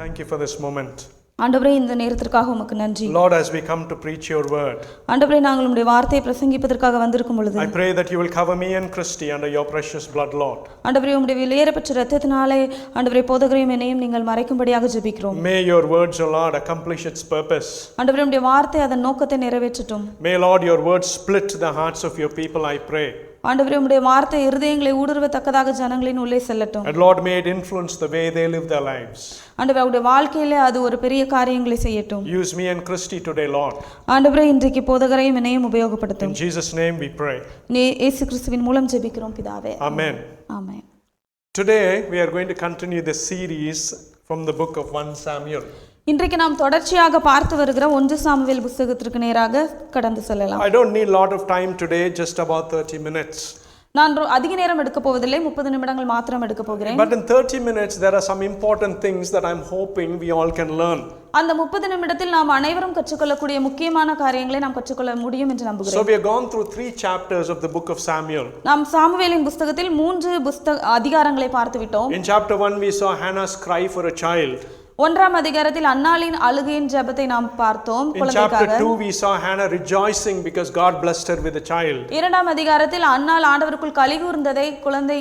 thank you for this moment. ஆண்டவரே இந்த நேரத்திற்காக உமக்கு நன்றி. Lord, as we come to preach your word, ஆண்டவரே நாங்கள் உம்முடைய வார்த்தையை பிரசங்கிப்பதற்காக வந்திருக்கும் பொழுது I pray that you will cover me and Christy under your precious blood, Lord. ஆண்டவரே உம்முடைய விலையேறப்பெற்ற இரத்தத்தினாலே ஆண்டவரே போதகரையும் என்னையும் நீங்கள் மறைக்கும்படியாக ஜெபிக்கிறோம். May your words, O Lord, accomplish its purpose. ஆண்டவரே உம்முடைய வார்த்தை அதன் நோக்கத்தை நிறைவேற்றட்டும். May, Lord, your words split the hearts of your people, I pray. ஆண்டவரே உம்முடைய வார்த்தை இருதயங்களை ஊடுருவத்தக்கதாக ஜனங்களின் உள்ளே செல்லட்டும். And Lord, may it influence the way they live their lives. ஆண்டவரே அவருடைய வாழ்க்கையிலே அது ஒரு பெரிய காரியங்களை செய்யட்டும். Use me and Christy today, Lord. ஆண்டவரே இன்றைக்கு போதகரையும் என்னையும் உபயோகப்படுத்தும். In Jesus' name we pray. இயேசு கிறிஸ்துவின் மூலம் ஜெபிக்கிறோம் பிதாவே. Amen. Amen. Today we are going to continue the series from the book of 1 Samuel. இன்றைக்கு நாம் தொடர்ச்சியாக பார்த்து வருகிற 1 சாமுவேல் புத்தகத்திற்கு நேராக கடந்து செல்லலாம். I don't need a lot of time today, just about 30 minutes. நான் அதிக நேரம் எடுக்க போவதில்லை, 30 நிமிடங்கள் மாத்திரம் எடுக்க போகிறேன். But in 30 minutes there are some important things that I'm hoping we all can learn. அந்த 30 நிமிடத்தில் நாம் அனைவரும் கற்றுக்கொள்ளக்கூடிய முக்கியமான காரியங்களை நாம் கற்றுக்கொள்ள முடியும் என்று நம்புகிறேன். So we have gone through 3 chapters of the book of Samuel. நாம் சாமுவேலின் புத்தகத்தில் 3 அதிகாரங்களை பார்த்து விட்டோம். In chapter 1 we saw Hannah's cry for a child. ஒன்றாம் அதிகாரத்தில் அன்னாளின் அழுகையின் ஜெபத்தை நாம் பார்த்தோம் குழந்தைக்காக. In chapter 2 we saw Hannah rejoicing because God blessed her with a child. இரண்டாம் அதிகாரத்தில் அன்னாள் ஆண்டவருக்குள் களிகூர்ந்ததை குழந்தை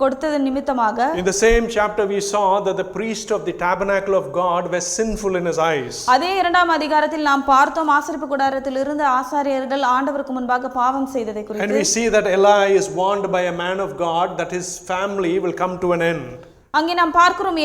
கொடுத்தது நிமித்தமாக. In the same chapter we saw that the priest of the tabernacle of God was sinful in his eyes. அதே இரண்டாம் அதிகாரத்தில் நாம் பார்த்தோம் ஆசரிப்பு கூடாரத்தில் இருந்த ஆசாரியர்கள் ஆண்டவருக்கு முன்பாக பாவம் செய்ததை குறித்து. And we see that Eli is warned by a man of God that his family will come to an end. அங்கே நாம் பார்க்கிறோம்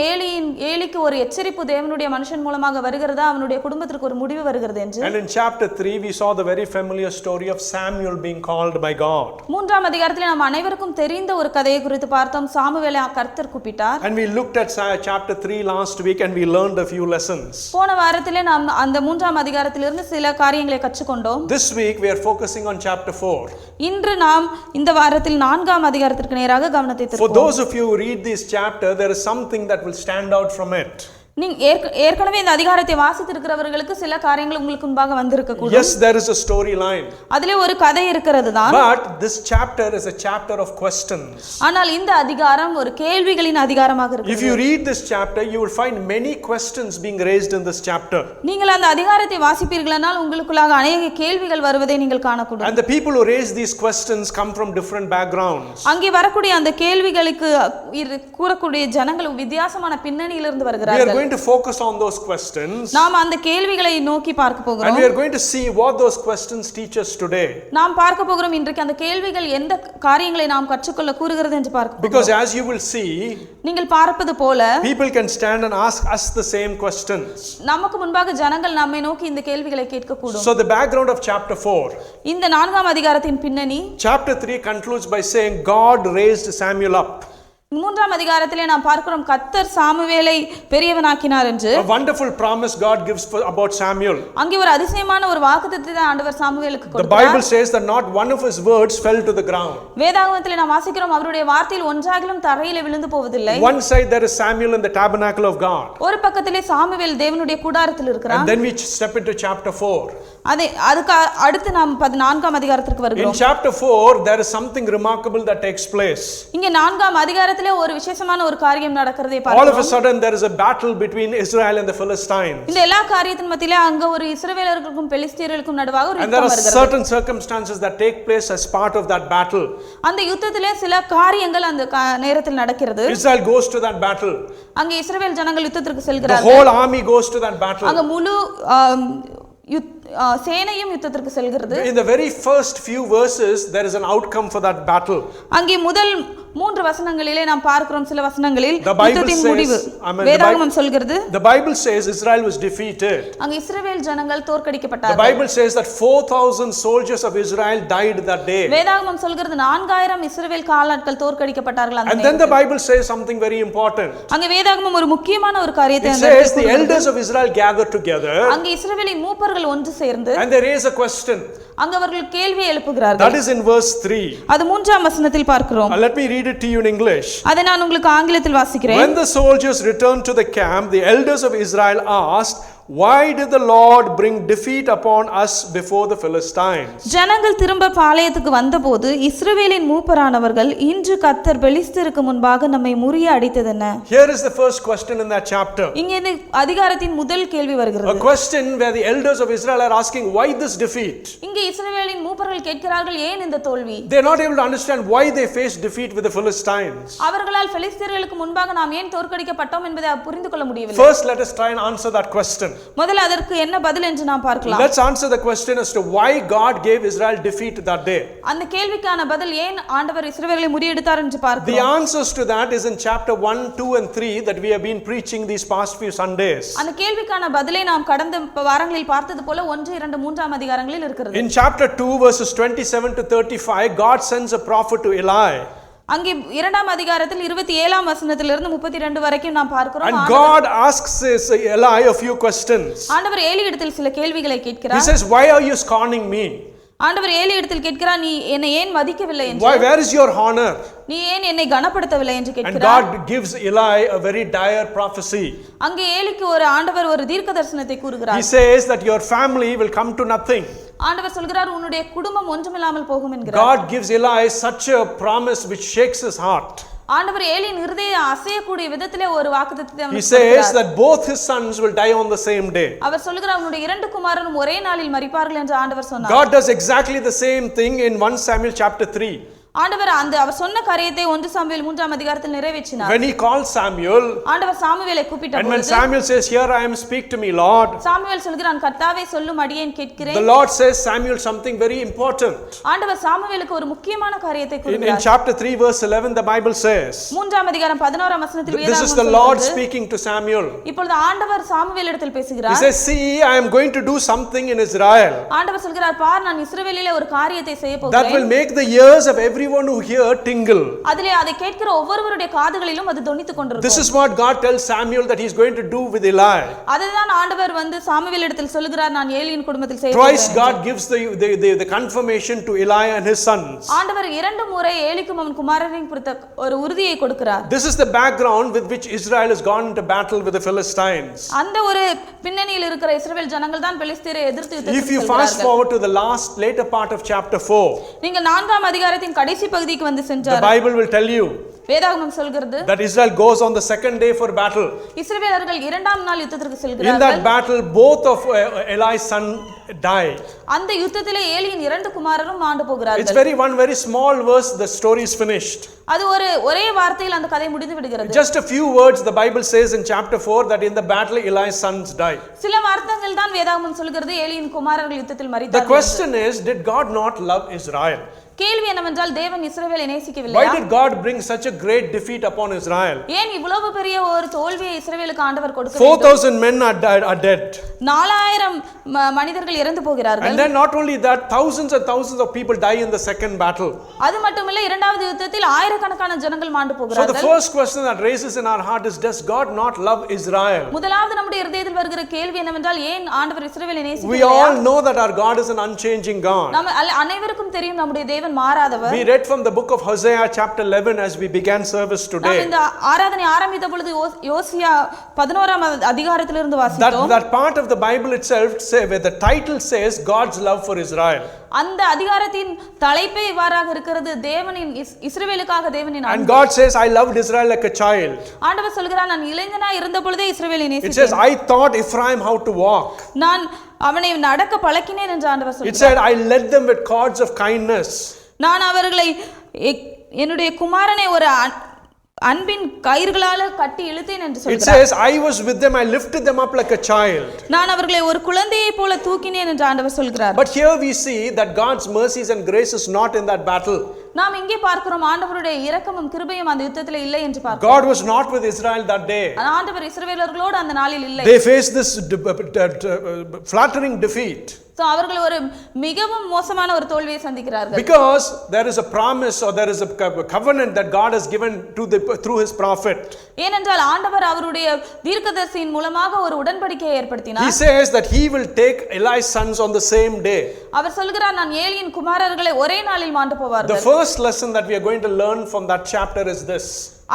ஏலிக்கு ஒரு எச்சரிப்பு தேவனுடைய மனுஷன் மூலமாக வருகிறதா, அவனுடைய குடும்பத்திற்கு ஒரு முடிவு வருகிறது என்று. And in chapter 3 we saw the very familiar story of Samuel being called by God. மூன்றாம் அதிகாரத்தில் நாம் அனைவருக்கும் தெரிந்த ஒரு கதையை குறித்து பார்த்தோம். சாமுவேலை கர்த்தர் கூப்பிட்டார். And we looked at chapter 3 last week and we learned a few lessons. போன வாரத்திலே நாம் அந்த மூன்றாம் அதிகாரத்திலிருந்து சில காரியங்களை கற்றுக்கொண்டோம். This week we are focusing on chapter 4. இன்று நாம் இந்த வாரத்தில் 4ஆம் அதிகாரத்திற்கு நேராக கவனத்தை திருப்புவோம். For those of you who read this chapter, there is something that will stand out from it. நீங்க ஏற்கனவே இந்த அதிகாரத்தை வாசித்திருக்கிறவர்களுக்கு சில காரியங்கள் உங்களுக்கு முன்பாக வந்திருக்க கூடும். Yes, there is a storyline. அதிலே ஒரு கதை இருக்கிறது தான். But this chapter is a chapter of questions. ஆனால் இந்த அதிகாரம் ஒரு கேள்விகளின் அதிகாரமாக இருக்கிறது. If you read this chapter, you will find many questions being raised in this chapter. நீங்கள் அந்த அதிகாரத்தை வாசிப்பீர்களானால் உங்களுக்குள்ளாக अनेक கேள்விகள் வருவதை நீங்கள் காணக்கூடும். And the people who raise these questions come from different backgrounds. அங்கே வரக்கூடிய அந்த கேள்விகளுக்கு கூறக்கூடிய ஜனங்கள் வித்தியாசமான பின்னணியிலிருந்து வருகிறார்கள். We are going to focus on those questions. நாம் அந்த கேள்விகளை நோக்கி பார்க்க போகிறோம். And we are going to see what those questions teach us today. நாம் பார்க்க போகிறோம் இன்றைக்கு அந்த கேள்விகள் எந்த காரியங்களை நாம் கற்றுக்கொள்ள கூறுகிறது என்று பார்க்க போகிறோம். Because as you will see, நீங்கள் பார்ப்பது போல people can stand and ask us the same questions. நமக்கு முன்பாக ஜனங்கள் நம்மை நோக்கி இந்த கேள்விகளை கேட்க கூடும். So the background of chapter 4. இந்த 4ஆம் அதிகாரத்தின் பின்னணி. Chapter 3 concludes by saying God raised Samuel up. 3ஆம் அதிகாரத்திலே நாம் பார்க்கிறோம் கர்த்தர் சாமுவேலை பெரியவனாக்கினார் என்று. A wonderful promise God gives about Samuel. அங்கே ஒரு அதிசயமான ஒரு வாக்குத்தத்தத்தை ஆண்டவர் சாமுவேலுக்கு கொடுத்தார். The Bible says that not one of his words fell to the ground. வேதாகமத்திலே நாம் வாசிக்கிறோம் அவருடைய வார்த்தையில் ஒன்றாகிலும் தரையிலே விழுந்து போவதில்லை. One side there is Samuel in the tabernacle of God. ஒரு பக்கத்திலே சாமுவேல் தேவனுடைய கூடாரத்தில் இருக்கிறார். And then we step into chapter 4. அதுக்கு அடுத்து நாம் 14ஆம் அதிகாரத்திற்கு வருகிறோம். In chapter 4 there is something remarkable that takes place. இங்கே 4ஆம் அதிகாரத்திலே ஒரு விசேஷமான ஒரு காரியம் நடக்கிறதை பார்க்கிறோம். All of a sudden there is a battle between Israel and the Philistines. இந்த எல்லா காரியத்தின் மத்தியிலே அங்க ஒரு இஸ்ரவேலர்களுக்கும் பெலிஸ்தியர்களுக்கும் நடுவாக ஒரு யுத்தம் வருகிறது. And there are certain circumstances that take place as part of that battle. அந்த யுத்தத்திலே சில காரியங்கள் அந்த நேரத்தில் நடக்கிறது. Israel goes to that battle. அங்கே இஸ்ரவேல் ஜனங்கள் யுத்தத்திற்கு செல்கிறார்கள். The whole army goes to that battle. அங்க முழு சேனையும் யுத்தத்திற்கு செல்கிறது. In the very first few verses there is an outcome for that battle. அங்கே முதல் 3 வசனங்களிலே நாம் பார்க்கிறோம் சில வசனங்களில் யுத்தத்தின் முடிவு வேதாகமம் சொல்கிறது. The Bible says Israel was defeated. அங்கே இஸ்ரவேல் ஜனங்கள் தோற்கடிக்கப்பட்டார்கள். The Bible says that 4000 soldiers of Israel died that day. வேதாகமம் சொல்கிறது 4000 இஸ்ரவேல் காலாட்கள் தோற்கடிக்கப்பட்டார்கள் அந்த நேரத்தில். And then the Bible says something very important. அங்கே வேதாகமம் ஒரு முக்கியமான ஒரு காரியத்தை சொல்கிறது. It says the elders of Israel gathered together. அங்கே இஸ்ரவேலின் மூப்பர்கள் ஒன்று சேர்ந்து and they raise a question. அங்க அவர்கள் கேள்வி எழுப்புகிறார்கள். That is in verse 3. அது 3ஆம் வசனத்தில் பார்க்கிறோம். Let me read it to you in English. அதை நான் உங்களுக்கு ஆங்கிலத்தில் வாசிக்கிறேன். When the soldiers returned to the camp, the elders of Israel asked, why did the Lord bring defeat upon us before the Philistines? ஜனங்கள் திரும்ப பாளையத்துக்கு வந்தபோது இஸ்ரவேலின் மூப்பரானவர்கள் இன்று கர்த்தர் பெலிஸ்தருக்கு முன்பாக நம்மை முறிய அடித்ததென்ன? Here is the first question in that chapter. இங்கே இந்த அதிகாரத்தின் முதல் கேள்வி வருகிறது. A question where the elders of Israel are asking, why this defeat? இங்கே இஸ்ரவேலின் மூப்பர்கள் கேட்கிறார்கள், ஏன் இந்த தோல்வி? They are not able to understand why they faced defeat with the Philistines. அவர்களால் பெலிஸ்தர்களுக்கு முன்பாக நாம் ஏன் தோற்கடிக்கப்பட்டோம் என்பதை புரிந்து கொள்ள முடியவில்லை. First, let us try and answer that question. முதல்ல அதற்கு என்ன பதில் என்று நாம் பார்க்கலாம். Let's answer the question as to why God gave Israel defeat that day. அந்த கேள்விக்கான பதில் ஏன் ஆண்டவர் இஸ்ரவேலை முறியடித்தார் என்று பார்க்கிறோம். The answers to that is in chapter 1, 2 and 3 that we have been preaching these past few Sundays. அந்த கேள்விக்கான பதிலை நாம் கடந்த வாரங்களில் பார்த்தது போல 1, 2, 3 அதிகாரங்களில் இருக்கிறது. In chapter 2 verses 27 to 35, God sends a prophet to Eli. அங்கே 2ஆம் அதிகாரத்தில் 27ஆம் வசனத்திலிருந்து 32 வரைக்கும் நாம் பார்க்கிறோம். And God asks Eli a few questions. ஆண்டவர் ஏலியிடத்தில் சில கேள்விகளை கேட்கிறார். He says, why are you scorning me? ஆண்டவர் ஏலியிடத்தில் கேட்கிறார், நீ என்னை ஏன் மதிக்கவில்லை என்று. Where is your honor? நீ ஏன் என்னை கனப்படுத்தவில்லை என்று And கேட்கிறார். God gives Eli a very dire prophecy. அங்கே ஏலிக்கு ஆண்டவர் ஒரு தீர்க்கதரிசனத்தை கூறுகிறார். He says that your family will come to nothing. ஆண்டவர் சொல்கிறார், உன்னுடைய குடும்பம் ஒன்றுமில்லாமல் போகும் என்கிறார். God gives Eli such a promise which shakes his heart. ஆண்டவர் ஏலியின் இருதயம் அசையக்கூடிய விதத்திலே ஒரு வாக்குத்தத்தத்தை He says that both his sons will die on the same day. அவர் சொல்கிறார், உன்னுடைய 2 குமாரரும் ஒரே நாளில் மரிப்பார்கள் என்று ஆண்டவர் சொன்னார். God does exactly the same thing in 1 Samuel chapter 3. ஆண்டவர் அவர் சொன்ன காரியத்தை 1 சாமுவேல் 3ஆம் அதிகாரத்தில் நிறைவேற்றினார். When he called Samuel, ஆண்டவர் சாமுவேலை கூப்பிட்ட and when பொழுது, Samuel says, here I am, speak to me, Lord. Samuel சொல்கிறான், கர்த்தாவே சொல்லும், அடியேன் கேட்கிறேன். The Lord says Samuel something very important. ஆண்டவர் சாமுவேலுக்கு ஒரு முக்கியமான காரியத்தை In கூறுகிறார். chapter 3 verse 11 the Bible says, 3ஆம் அதிகாரம் 11ஆம் வசனத்தில் this is வேதாகமம் the Lord சொல்கிறது, speaking to Samuel. இப்பொழுது ஆண்டவர் சாமுவேலிடத்தில் He பேசுகிறார். says, see, I am going to do something in Israel ஆண்டவர் சொல்கிறார், பார், நான் இஸ்ரவேலிலே ஒரு காரியத்தை செய்ய that will போகிறேன். make the ears of everyone who hear tingle. அதிலே அதை கேட்கிற ஒவ்வொருவருடைய காதுகளிலும் அது தொனித்துக் கொண்டிருக்கும். This is what God tells Samuel that he is going to do with Eli. அதுதான் ஆண்டவர் சாமுவேலிடத்தில் சொல்கிறார், நான் ஏலியின் குடும்பத்தில் செய்ய Twice போகிறேன். God gives the confirmation to Eli and his sons. ஆண்டவர் 2 முறை ஏலிக்கும் அவன் குமாரரையும் குறித்த ஒரு உறுதியை கொடுக்கிறார். This is the background with which Israel has gone into battle with the Philistines. அந்த ஒரு பின்னணியில் இருக்கிற இஸ்ரவேல் ஜனங்கள் தான் பெலிஸ்தரை எதிர்த்து If யுத்தத்துக்கு you fast செல்கிறார்கள். forward to the later part of chapter 4, நீங்கள் 4ஆம் அதிகாரத்தின் கடைசி பகுதிக்கு வந்து the சென்றார். Bible will tell you வேதாகமம் சொல்கிறது, that Israel goes on the second day for battle. இஸ்ரவேலர்கள் 2ஆம் நாள் யுத்தத்திற்கு In செல்கிறார்கள். that battle, both of Eli's son die. அந்த யுத்தத்திலே ஏலியின் 2 குமாரரும் மாண்டு It's போகிறார்கள். one very small verse, the story is finished. அது ஒரே வார்த்தையில் அந்த கதை முடிந்து விடுகிறது. Just a few words, the Bible says in chapter 4 that in the battle Eli's sons die. சில வார்த்தைகள் தான் வேதாகமம் சொல்கிறது, ஏலியின் குமாரர்கள் யுத்தத்தில் The மரித்தார்கள். question is, did God not love Israel? கேள்வி என்னவென்றால், தேவன் இஸ்ரவேலை Why நேசிக்கவில்லையா? did God bring such a great defeat upon Israel? ஏன் இவ்வளவு பெரிய ஒரு தோல்வியை இஸ்ரவேலுக்கு ஆண்டவர் கொடுக்க வேண்டும்? 4,000 men are dead. 4000 மனிதர்கள் இறந்து போகிறார்கள். And then not only that, thousands and thousands of people die in the second battle. அது மட்டுமில்லை, 2வது யுத்தத்தில் ஆயிரக்கணக்கான ஜனங்கள் மாண்டு So the போகிறார்கள். first question that raises in our heart is, does God not love Israel? முதலாவது நம்முடைய இதயத்தில் வருகிற கேள்வி என்னவென்றால், ஏன் ஆண்டவர் இஸ்ரவேலை We நேசிக்கவில்லையா? all know that our God is an unchanging God. நம்ம அனைவருக்கும் தெரியும் நம்முடைய தேவன் மாறாதவர். We read from the book of Hosea chapter 11 as we began service நாம் today. இந்த ஆராதனை ஆரம்பித்த பொழுது யோசியா 11ஆம் அதிகாரத்திலிருந்து வாசித்தோம். That part of the Bible itself where the title says God's love for Israel. அந்த அதிகாரத்தின் தலைப்பே இவ்வாறாக இருக்கிறது, தேவனின் இஸ்ரவேலுக்காக தேவனின் And அன்பு. God says, I loved Israel like a child. ஆண்டவர் சொல்கிறார், நான் இளைஞனாய் இருந்த பொழுதே இஸ்ரவேலை It Nesithen. says, I taught Ephraim how to walk. நான் அவனை நடக்க பழக்கினேன் என்று ஆண்டவர் It சொல்கிறார். said, I led them with cords of kindness. நான் அவர்களை என்னுடைய குமாரனை ஒரு அன்பின் கயிர்களால கட்டி இழுத்தேன் என்று It சொல்கிறார். says, I was with them, I lifted them up like a child. நான் அவர்களை ஒரு குழந்தையை போல தூக்கினேன் என்று ஆண்டவர் சொல்கிறார். But here we see that God's mercies and grace is not in that battle. நாம் இங்கே பார்க்கிறோம், ஆண்டவருடைய இரக்கமும் கிருபையும் அந்த யுத்தத்தில் இல்லை என்று பார்க்கிறோம். God was not with Israel that day. ஆண்டவர் இஸ்ரவேலர்களோடு அந்த நாளில் இல்லை. They faced this flattering defeat. So அவர்கள் ஒரு மிகவும் மோசமான ஒரு தோல்வியை சந்திக்கிறார்கள். Because there is a promise or there is a covenant that God has given through his prophet. ஏனென்றால் ஆண்டவர் அவருடைய தீர்க்கதரிசியின் மூலமாக ஒரு உடன்படிக்கையை ஏற்படுத்தினார். He says that he will take Eli's sons on the same day. அவர் சொல்கிறார், நான் ஏலியின் குமாரர்களை ஒரே நாளில் மாண்டு The போவார்கள். first lesson that we are going to learn from that chapter is this.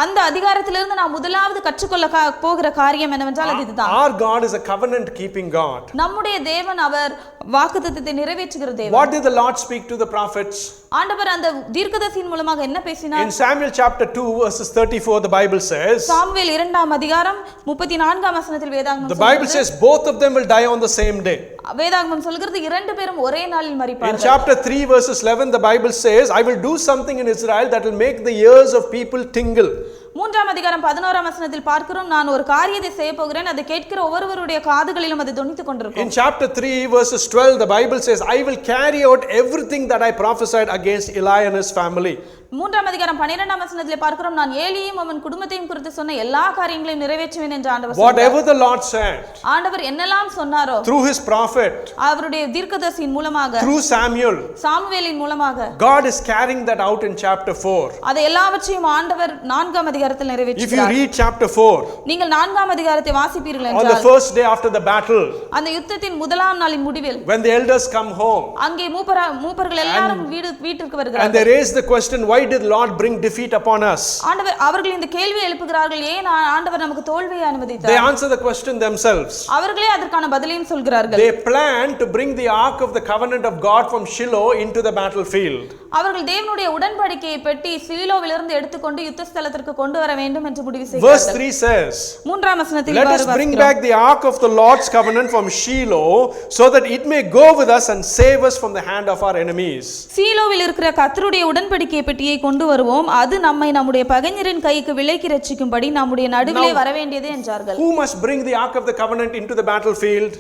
அந்த அதிகாரத்திலிருந்து நாம் முதலாவது கற்றுக்கொள்ள போகிற காரியம் என்னவென்றால் அது இதுதான். Our God is a covenant keeping God. நம்முடைய தேவன் அவர் வாக்குத்தத்தத்தை நிறைவேற்றுகிற தேவன். What did the Lord speak to the prophets? ஆண்டவர் அந்த தீர்க்கதரிசியின் மூலமாக என்ன பேசினார்? In Samuel chapter 2 verses 34 the Bible says, Samuel 2ஆம் அதிகாரம் 34ஆம் வசனத்தில் வேதாகமம் the Bible says both of them will die on the same day. வேதாகமம் சொல்கிறது இரண்டு பேரும் ஒரே நாளில் மரிப்பார்கள். In chapter 3 verses 11 the Bible says, I will do something in Israel that will make the ears of people tingle. 3ஆம் அதிகாரம் 11ஆம் வசனத்தில் பார்க்கிறோம், நான் ஒரு காரியத்தை செய்ய போகிறேன், அது கேட்கிற ஒவ்வொருவருடைய காதுகளிலும் அது தொனித்துக் கொண்டிருக்கும். In chapter 3 verses 12 the Bible says, I will carry out everything that I prophesied against Eli and his family. 3ஆம் அதிகாரம் 12ஆம் வசனத்தில் பார்க்கிறோம், நான் ஏலியையும் அவன் குடும்பத்தையும் குறித்து சொன்ன எல்லா காரியங்களையும் நிறைவேற்றுவேன் என்று ஆண்டவர் சொன்னார். Whatever the Lord said, ஆண்டவர் என்னெல்லாம் சொன்னாரோ, through his prophet, அவருடைய தீர்க்கதரிசியின் மூலமாக, through Samuel, சாமுவேலின் மூலமாக, God is carrying that out in chapter 4. அதை எல்லாவற்றையும் ஆண்டவர் 4ஆம் அதிகாரத்தில் நிறைவேற்றுகிறார். If you read chapter 4, நீங்கள் 4ஆம் அதிகாரத்தை வாசிப்பீர்கள் on the என்றால், first day after the battle, அந்த யுத்தத்தின் முதலாம் நாளின் முடிவில், when the elders come home, அங்கே மூப்பர்கள் எல்லாரும் வீட்டிற்கு and வருகிறார்கள். they raise the question, why did Lord bring defeat upon us? ஆண்டவர் அவர்கள் இந்த கேள்வி எழுப்புகிறார்கள், ஏன் ஆண்டவர் நமக்கு தோல்வியை அனுமதித்தார்? They answer the question themselves. அவர்களே அதற்கான பதிலையும் சொல்கிறார்கள். They plan to bring the ark of the covenant of God from Shiloh into the battlefield. அவர்கள் தேவனுடைய உடன்படிக்கையை பெட்டி சீலோவிலிருந்து எடுத்துக்கொண்டு யுத்தஸ்தலத்திற்கு கொண்டு வர வேண்டும் என்று முடிவு Verse செய்கிறார்கள். 3 says, 3ஆம் வசனத்தில் let us bring back the ark of the Lord's covenant from Shiloh so that it may go with us and save us from the hand of our enemies. சீலோவில் இருக்கிற கர்த்தருடைய உடன்படிக்கை பெட்டியை கொண்டு வருவோம், அது நம்மை நம்முடைய பகைஞரின் கைக்கு விலக்கி ரட்சிக்கும்படி நம்முடைய நடுவிலே வர வேண்டியது என்றார்கள். Who must bring the ark of the covenant into the battlefield?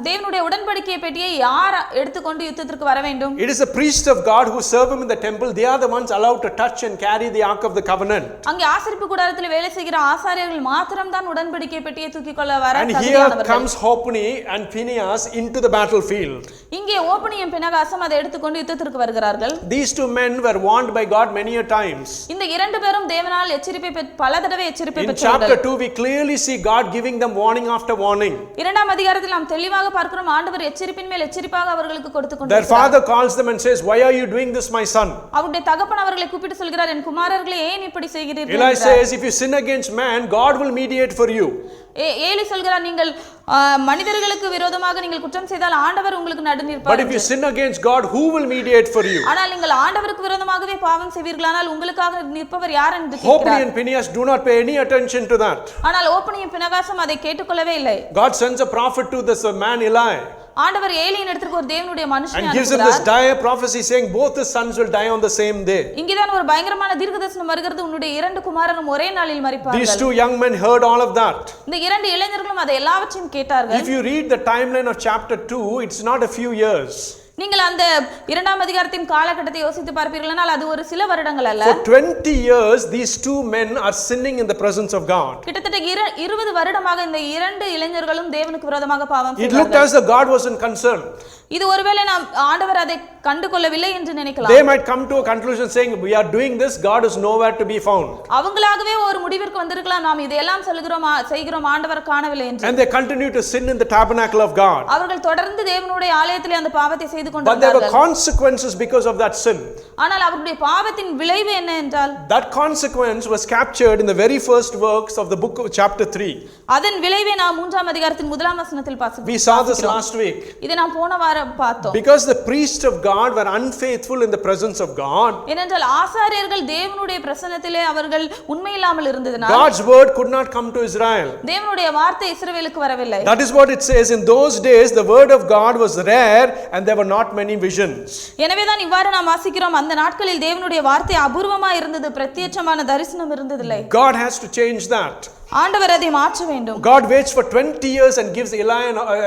தேவனுடைய உடன்படிக்கை பெட்டியை யார் எடுத்துக்கொண்டு யுத்தத்திற்கு வர வேண்டும்? It is the priests of God who serve him in the temple. They are the ones allowed to touch and carry the ark of the covenant. அங்கே ஆசரிப்பு கூடாரத்தில் வேலை செய்கிற ஆசாரியர்கள் மாத்திரம் தான் உடன்படிக்கை பெட்டியை தூக்கிக்கொள்ள வர And தகுதியானவர்கள். here comes Hophni and Phinehas into the battlefield. இங்கே ஓபனியும் பினகாசும் அதை எடுத்துக்கொண்டு யுத்தத்திற்கு வருகிறார்கள். These two men were warned by God many a times. இந்த இரண்டு பேரும் தேவனால் பல தடவை எச்சரிப்பை In பெற்றார்கள். chapter 2 we clearly see God giving them warning after warning. 2ஆம் அதிகாரத்தில் நாம் தெளிவாக பார்க்கிறோம், ஆண்டவர் எச்சரிப்பின் மேல் எச்சரிப்பாக அவர்களுக்கு கொடுத்து Their கொண்டிருக்கிறார். father calls them and says, why are you doing this, my son? அவருடைய தகப்பன் அவர்களை கூப்பிட்டு சொல்கிறார், என் குமாரர்களே ஏன் இப்படி செய்கிறீர்கள்? Eli says, if you sin against man, God will mediate for you. Eli சொல்கிறார், நீங்கள் மனிதர்களுக்கு விரோதமாக நீங்கள் குற்றம் செய்தால் ஆண்டவர் உங்களுக்கு நடு நிற்பார். But if you sin against God, who will mediate for you? ஆனால் நீங்கள் ஆண்டவருக்கு விரோதமாகவே பாவம் செய்வீர்களானால் உங்களுக்காக நிற்பவர் யார் என்று Hophni கேட்கிறார். and Phinehas do not pay any attention to that. ஆனால் ஓபனியும் பினகாசும் அதை கேட்டுக்கொள்ளவே இல்லை. God sends a prophet to this man Eli ஆண்டவர் ஏலியின் இடத்திற்கு ஒரு தேவனுடைய மனுஷனை and gives him this அனுப்புகிறார். dire prophecy saying both his sons will die on the same day. இங்கேதான் ஒரு பயங்கரமான தீர்க்கதரிசனம் வருகிறது, உன்னுடைய இரண்டு குமாரரும் ஒரே நாளில் These மரிப்பார்கள். two young men heard all of that. இந்த இரண்டு இளைஞர்களும் அதை எல்லாவற்றையும் கேட்டார்கள். If you read the timeline of chapter 2, it's not a few years. நீங்கள் அந்த 2ஆம் அதிகாரத்தின் காலகட்டத்தை யோசித்து பார்ப்பீர்களானால் அது ஒரு சில வருடங்கள் அல்ல. For 20 years these two men are sinning in the presence of God. கிட்டத்தட்ட 20 வருடமாக இந்த இரண்டு இளைஞர்களும் தேவனுக்கு விரோதமாக பாவம் It looked செய்தார்கள். as though God wasn't concerned. இது ஒருவேளை நாம் ஆண்டவர் அதை கண்டு கொள்ளவில்லை என்று நினைக்கலாம். They might come to a conclusion saying we are doing this, God is nowhere to be found. அவங்களாகவே ஒரு முடிவிற்கு வந்திருக்கலாம், நாம் இதையெல்லாம் செய்கிறோம் ஆண்டவர் காணவில்லை என்று. And they continue to sin in the tabernacle of God. அவர்கள் தொடர்ந்து தேவனுடைய ஆலயத்திலே அந்த பாவத்தை செய்து But there were கொண்டிருந்தார்கள். consequences because of that sin. ஆனால் அவருடைய பாவத்தின் விளைவு என்ன என்றால், That consequence was captured in the very first works of the book of chapter 3. அதன் விளைவை நாம் 3ஆம் அதிகாரத்தின் 1ஆம் வசனத்தில் We saw this last week. இதை நாம் போன வாரம் பார்த்தோம். Because the priests of God were unfaithful in the presence of God, ஏனென்றால் ஆசாரியர்கள் தேவனுடைய பிரசன்னத்திலே அவர்கள் உண்மை இல்லாமல் இருந்ததனால் God's word could not come to Israel. தேவனுடைய வார்த்தை இஸ்ரவேலுக்கு வரவில்லை. That is what it says. In those days the word of God was rare and there were not many visions. எனவேதான் இவ்வாறு நாம் வாசிக்கிறோம், அந்த நாட்களில் தேவனுடைய வார்த்தை அபூர்வமா இருந்தது, பிரத்யட்சமான தரிசனம் இருந்ததில்லை. God has to change that. ஆண்டவர் அதை மாற்ற வேண்டும். God waits for 20 years and gives Eli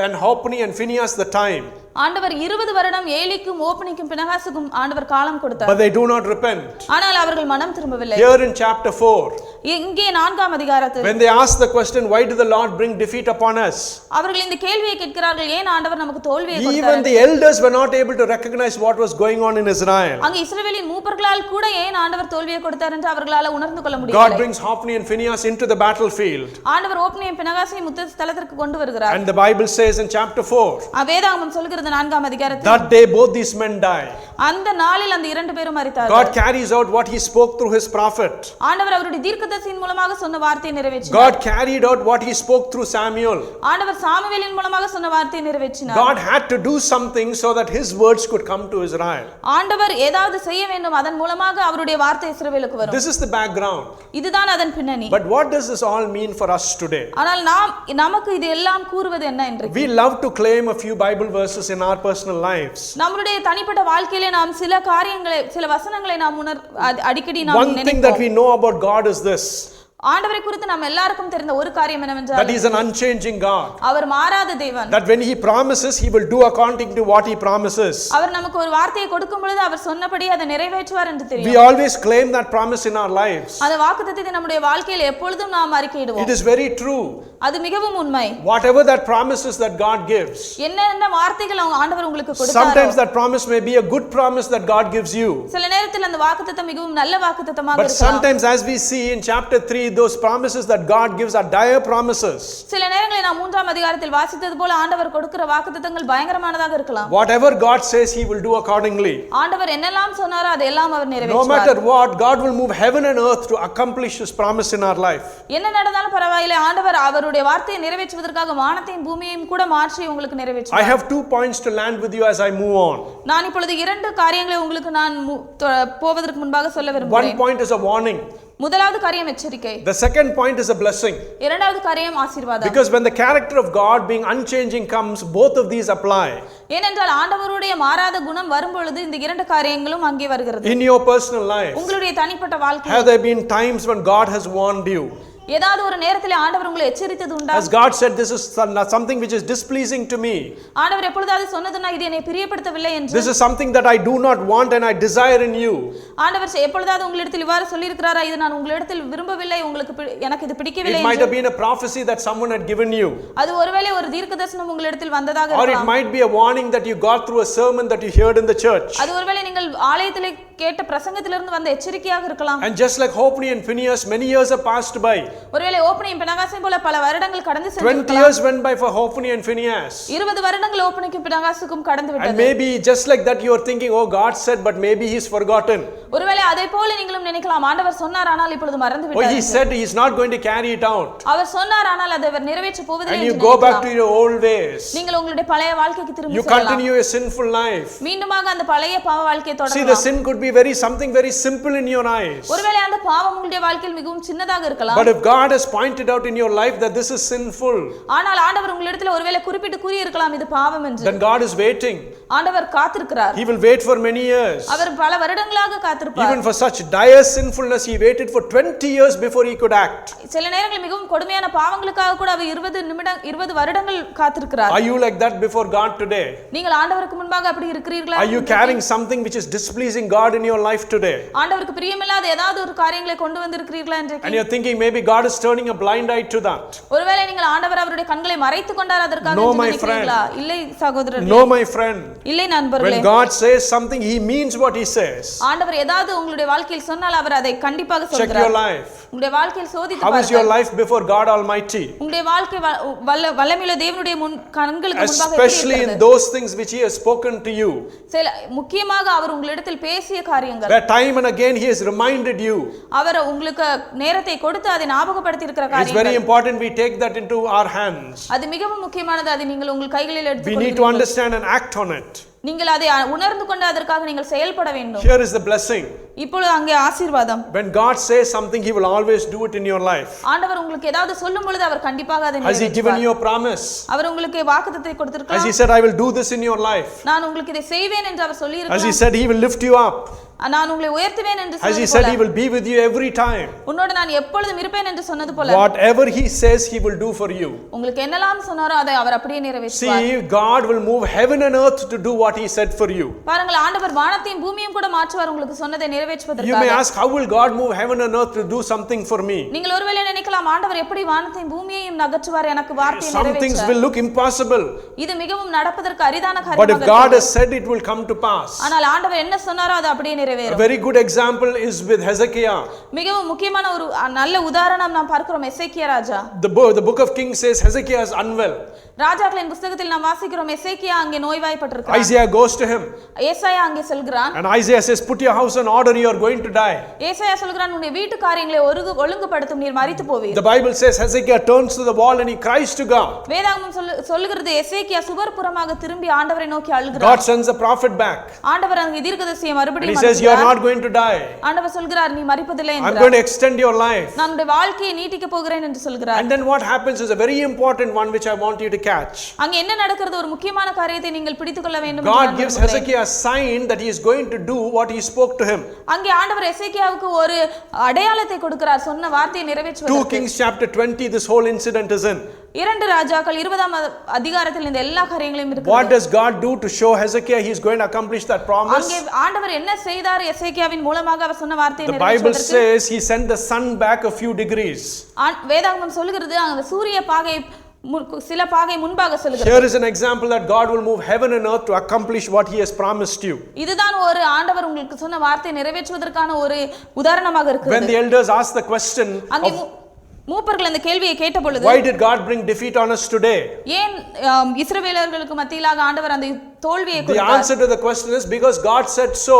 and Hophni and Phinehas the time. ஆண்டவர் 20 வருடம் ஏலிக்கும் ஓபனிக்கும் பினகாசுக்கும் ஆண்டவர் காலம் கொடுத்தார். But they do not repent. ஆனால் அவர்கள் மனம் திரும்பவில்லை. Here in chapter 4, இங்கே 4ஆம் அதிகாரத்தில் when they ask the question, why did the Lord bring defeat upon us? அவர்கள் இந்த கேள்வியை கேட்கிறார்கள், ஏன் ஆண்டவர் நமக்கு தோல்வியை Even கொடுத்தார்? the elders were not able to recognize what was going on in Israel. அங்கே இஸ்ரவேலின் மூப்பர்களால் கூட ஏன் ஆண்டவர் தோல்வியை கொடுத்தார் என்று அவர்களால் உணர்ந்து கொள்ள God முடியவில்லை. brings Hophni and Phinehas into the battlefield. ஆண்டவர் ஓப்னியையும் பினகாசையும் யுத்த ஸ்தலத்திற்கு கொண்டு வருகிறார். And the Bible says in chapter 4, வேதாகமம் சொல்கிறது 4ஆம் அதிகாரத்தில், that day both these men die. அந்த நாளில் அந்த இரண்டு பேரும் மரித்தார்கள். God carries out what he spoke through his prophet. ஆண்டவர் அவருடைய தீர்க்கதரிசியின் மூலமாக சொன்ன வார்த்தையை நிறைவேற்றினார். God carried out what he spoke through Samuel. ஆண்டவர் சாமுவேலின் மூலமாக சொன்ன வார்த்தையை நிறைவேற்றினார். God had to do something so that his words could come to Israel. ஆண்டவர் ஏதாவது செய்ய வேண்டும், அதன் மூலமாக அவருடைய வார்த்தை இஸ்ரவேலுக்கு வரும். This is the background. இதுதான் அதன் பின்னணி. But what does this all mean for us today? ஆனால் நமக்கு இது எல்லாம் கூறுவது என்ன என்று, We love to claim a few Bible verses in our personal lives. நம்மளுடைய தனிப்பட்ட வாழ்க்கையிலே நாம் சில காரியங்களை, சில வசனங்களை நாம் அடிக்கடி நாம் One thing that we know about God is this, ஆண்டவரை குறித்து நாம் எல்லாருக்கும் தெரிந்த ஒரு காரியம் என்னவென்றால், that he is an unchanging God. அவர் மாறாத தேவன். That when he promises, he will do according to what he promises. அவர் நமக்கு ஒரு வார்த்தையை கொடுக்கும் பொழுது அவர் சொன்னபடி அதை நிறைவேற்றுவார் என்று தெரியும். We always claim that promise in our lives. அந்த வாக்குத்தத்தத்தை நம்முடைய வாழ்க்கையில் எப்பொழுதும் நாம் அறிக்கையிடுவோம். It is very true. அது மிகவும் உண்மை. Whatever that promises that God gives, என்னென்ன வார்த்தைகள் ஆண்டவர் உங்களுக்கு கொடுத்தாரோ, sometimes that promise may be a good promise that God gives you. சில நேரத்தில் அந்த வாக்குத்தத்தம் மிகவும் நல்ல வாக்குத்தத்தமாக But இருக்கலாம். sometimes, as we see in chapter 3, those promises that God gives are dire promises. சில நேரங்களில் நாம் 3ஆம் அதிகாரத்தில் வாசித்தது போல ஆண்டவர் கொடுக்கிற வாக்குத்தத்தங்கள் பயங்கரமானதாக இருக்கலாம். Whatever God says, he will do accordingly. ஆண்டவர் என்னெல்லாம் சொன்னாரோ அதெல்லாம் அவர் No நிறைவேற்றுவார். matter what, God will move heaven and earth to accomplish his promise in our life. என்ன நடந்தாலும் பரவாயில்லை, ஆண்டவர் அவருடைய வார்த்தையை நிறைவேற்றுவதற்காக வானத்தையும் பூமியையும் கூட மாற்றி உங்களுக்கு I நிறைவேற்றுவார். have 2 points to land with you as I move on. நான் இப்பொழுது 2 காரியங்களை உங்களுக்கு நான் போவதற்கு முன்பாக சொல்ல One விரும்புகிறேன். point is a warning. முதலாவது காரியம் எச்சரிக்கை. The second point is a blessing. இரண்டாவது காரியம் ஆசீர்வாதம். Because when the character of God being unchanging comes, both of these apply. ஏனென்றால் ஆண்டவருடைய மாறாத குணம் வரும்பொழுது இந்த 2 காரியங்களும் அங்கே வருகிறது. In your personal life, உங்களுடைய தனிப்பட்ட வாழ்க்கையில் have there been times when God has warned you? ஏதாவது ஒரு நேரத்தில் ஆண்டவர் உங்களை எச்சரித்தது உண்டா? As God said, this is something which is displeasing to me. ஆண்டவர் எப்பொழுதாவது சொன்னதுனா இது என்னை பிரியப்படுத்தவில்லை என்று. This is something that I do not want and I desire in you. ஆண்டவர் எப்பொழுதாவது உங்களிடத்தில் இவ்வாறு சொல்லி இருக்கிறாரா, இது நான் உங்களிடத்தில் விரும்பவில்லை, உங்களுக்கு எனக்கு இது பிடிக்கவில்லை It என்று. might have been a prophecy that someone had given you. அது ஒருவேளை ஒரு தீர்க்கதரிசனம் உங்களிடத்தில் வந்ததாக Or it இருக்கலாம். might be a warning that you got through a sermon that you heard in the church. அது ஒருவேளை நீங்கள் ஆலயத்திலே கேட்ட பிரசங்கத்திலிருந்து வந்த எச்சரிக்கையாக இருக்கலாம். And just like Hophni and Phinehas, many years have passed by. ஒருவேளை ஓப்பனையும் பினகாசையும் போல பல வருடங்கள் கடந்து 20 சென்றிருக்கலாம். years went by for Hophni and Phinehas. 20 வருடங்கள் ஓப்பனைக்கும் பினகாசுக்கும் கடந்து And விட்டது. maybe just like that you are thinking, oh, God said, but maybe he's forgotten. ஒருவேளை அதை போல நீங்களும் நினைக்கலாம், ஆண்டவர் சொன்னார் ஆனால் இப்பொழுது மறந்து Oh, விட்டார். he said he's not going to carry it out. அவர் சொன்னார் ஆனால் அதை அவர் நிறைவேற்ற போவதில்லை And என்று you go back நினைக்கலாம். to your old ways. நீங்கள் உங்களுடைய பழைய வாழ்க்கைக்கு திரும்பி You செல்லலாம். continue your sinful life. மீண்டுமாக அந்த பழைய பாவ வாழ்க்கையை See, the தொடரலாம். sin could be something very simple in your eyes. ஒருவேளை அந்த பாவம் உங்களுடைய வாழ்க்கையில் மிகவும் சின்னதாக இருக்கலாம். But if God has pointed out in your life that this is sinful, ஆனால் ஆண்டவர் உங்களிடத்தில் ஒருவேளை குறிப்பிட்டு கூறி இருக்கலாம் இது பாவம் என்று. then God is waiting. ஆண்டவர் காத்திருக்கிறார். He will wait for many years. அவர் பல வருடங்களாக காத்திருப்பார். Even for such dire sinfulness, he waited for 20 years before he could act. சில நேரங்களில் மிகவும் கொடுமையான பாவங்களுக்காக கூட அவர் 20 வருடங்கள் காத்திருக்கிறார். Are you like that before God today? நீங்கள் ஆண்டவருக்கு முன்பாக அப்படி இருக்கிறீர்களா? Are you carrying something which is displeasing God in your life today? ஆண்டவருக்கு பிரியமில்லாத ஏதாவது ஒரு காரியங்களை கொண்டு வந்திருக்கிறீர்களா And இன்றைக்கு? you're thinking maybe God is turning a blind eye to that. ஒருவேளை நீங்கள் ஆண்டவர் அவருடைய கண்களை மறைத்துக் கொண்டார் அதற்காக No, என்று my நினைக்கிறீர்களா? இல்லை சகோதரரே. No, my friend. இல்லை நண்பர்களே. When God says something, he means what he says. ஆண்டவர் ஏதாவது உங்களுடைய வாழ்க்கையில் சொன்னால் அவர் அதை கண்டிப்பாக Check your சொல்கிறார். life. உங்களுடைய வாழ்க்கையில் சோதித்து How is your பாருங்கள். life before God Almighty? உங்களுடைய வாழ்க்கை வல்லமையுள்ள தேவனுடைய கண்களுக்கு முன்பாக எப்படி Especially in இருக்கிறது? those things which he has spoken to you. சில முக்கியமாக அவர் உங்களிடத்தில் பேசிய காரியங்கள், Where time and again he has reminded you. அவர் உங்களுக்கு நேரத்தை கொடுத்து அதை ஞாபகப்படுத்தி இருக்கிற It's very காரியங்கள். important we take that into our hands. அது மிகவும் முக்கியமானது. அதை நீங்கள் உங்கள் கைகளில் We need to எடுத்துக்கொள்கிறீர்கள். understand and act on it. நீங்கள் அதை உணர்ந்து கொண்டு அதற்காக நீங்கள் செயல்பட வேண்டும். Here is the blessing. இப்பொழுது அங்கே ஆசீர்வாதம். When God says something, he will always do it in your life. ஆண்டவர் உங்களுக்கு ஏதாவது சொல்லும் பொழுது அவர் கண்டிப்பாக அதை Has he given நிறைவேற்றுவார். you a promise? அவர் உங்களுக்கு வாக்குத்தத்தத்தை As he கொடுத்திருக்கலாம். said, I will do this in your life. நான் உங்களுக்கு இதை செய்வேன் என்று அவர் சொல்லி As he இருக்கலாம். said, he will lift you up. நான் உங்களை உயர்த்துவேன் என்று As he சொன்னது said, போல he will be with you every time. உன்னோடு நான் எப்பொழுதும் இருப்பேன் என்று சொன்னது போல Whatever he says, he will do for you. உங்களுக்கு என்னெல்லாம் சொன்னாரோ அதை அவர் அப்படியே நிறைவேற்றுவார். See, God will move heaven and earth to do what he said for you. பாருங்கள், ஆண்டவர் வானத்தையும் பூமியையும் கூட மாற்றுவார் உங்களுக்கு சொன்னதை நிறைவேற்றுவதற்காக. You may ask, how will God move heaven and earth to do something for me? நீங்கள் ஒருவேளை நினைக்கலாம், ஆண்டவர் எப்படி வானத்தையும் பூமியையும் நகற்றுவார் எனக்கு வார்த்தையை Some things நிறைவேற்ற? will look impossible. இது மிகவும் நடப்பதற்கு அரிதான But if காரியமாக God இருக்கிறது. has said, it will come to pass. ஆனால் ஆண்டவர் என்ன சொன்னாரோ அது அப்படியே A நிறைவேறும். very good example is with Hezekiah. மிகவும் முக்கியமான ஒரு நல்ல உதாரணம் நாம் பார்க்கிறோம் எசேக்கியா ராஜா. The book of Kings says Hezekiah is unwell. ராஜாக்களின் புத்தகத்தில் நாம் வாசிக்கிறோம் எசேக்கியா அங்கே நோய்வாய்ப்பட்டிருக்கிறார். Isaiah goes to him. ஏசாயா அங்கே செல்கிறான். And Isaiah says, put your house in order, you are going to die. ஏசாயா சொல்கிறான், உன்னுடைய வீட்டு காரியங்களை ஒழுங்குபடுத்தும், நீர் மரித்து போவீர். The Bible says Hezekiah turns to the wall and he cries to God. வேதாகமம் சொல்லுகிறது எசேக்கியா சுவர்புறமாக திரும்பி ஆண்டவரை நோக்கி அழுகிறார். God sends a prophet back. ஆண்டவர் அங்கே தீர்க்கதரிசியை And மறுபடியும் he says, you are not going to die. ஆண்டவர் சொல்கிறார், நீ மரிப்பதில்லை I'm என்றார். going to extend your life. நான் உன்னுடைய வாழ்க்கையை நீட்டிக்க போகிறேன் என்று சொல்கிறார். And then what happens is a very important one which I want you to catch. அங்கே என்ன நடக்கிறது, ஒரு முக்கியமான காரியத்தை நீங்கள் பிடித்துக்கொள்ள வேண்டும். God gives Hezekiah a sign that he is going to do what he spoke to him. அங்கே ஆண்டவர் எசேக்கியாவுக்கு ஒரு அடையாளத்தை கொடுக்கிறார், சொன்ன வார்த்தையை 2 நிறைவேற்றுவதற்கு. Kings chapter 20 this whole incident is in. 2 ராஜாக்கள் 20ஆம் அதிகாரத்தில் இந்த எல்லா காரியங்களும் What இருக்கிறது. does God do to show Hezekiah he is going to accomplish that promise? அங்கே ஆண்டவர் என்ன செய்தார் எசேக்கியாவின் மூலமாக அவர் சொன்ன வார்த்தையை The Bible நிறைவேற்றுவதற்கு? says he sent the sun back a few degrees. வேதாகமம் சொல்கிறது அந்த சூரிய பாகை சில பாகை முன்பாக செல்கிறது. Here is an example that God will move heaven and earth to accomplish what he has promised you. இதுதான் ஒரு ஆண்டவர் உங்களுக்கு சொன்ன வார்த்தை நிறைவேற்றுவதற்கான ஒரு உதாரணமாக When இருக்கிறது. the elders asked the question அங்கே of மூப்பர்கள் அந்த கேள்வியை கேட்ட பொழுது, why did God bring defeat on us today? ஏன் இஸ்ரவேலர்களுக்கு மத்தியிலாக ஆண்டவர் அந்த தோல்வியை The கொடுத்தார்? answer to the question is because God said so.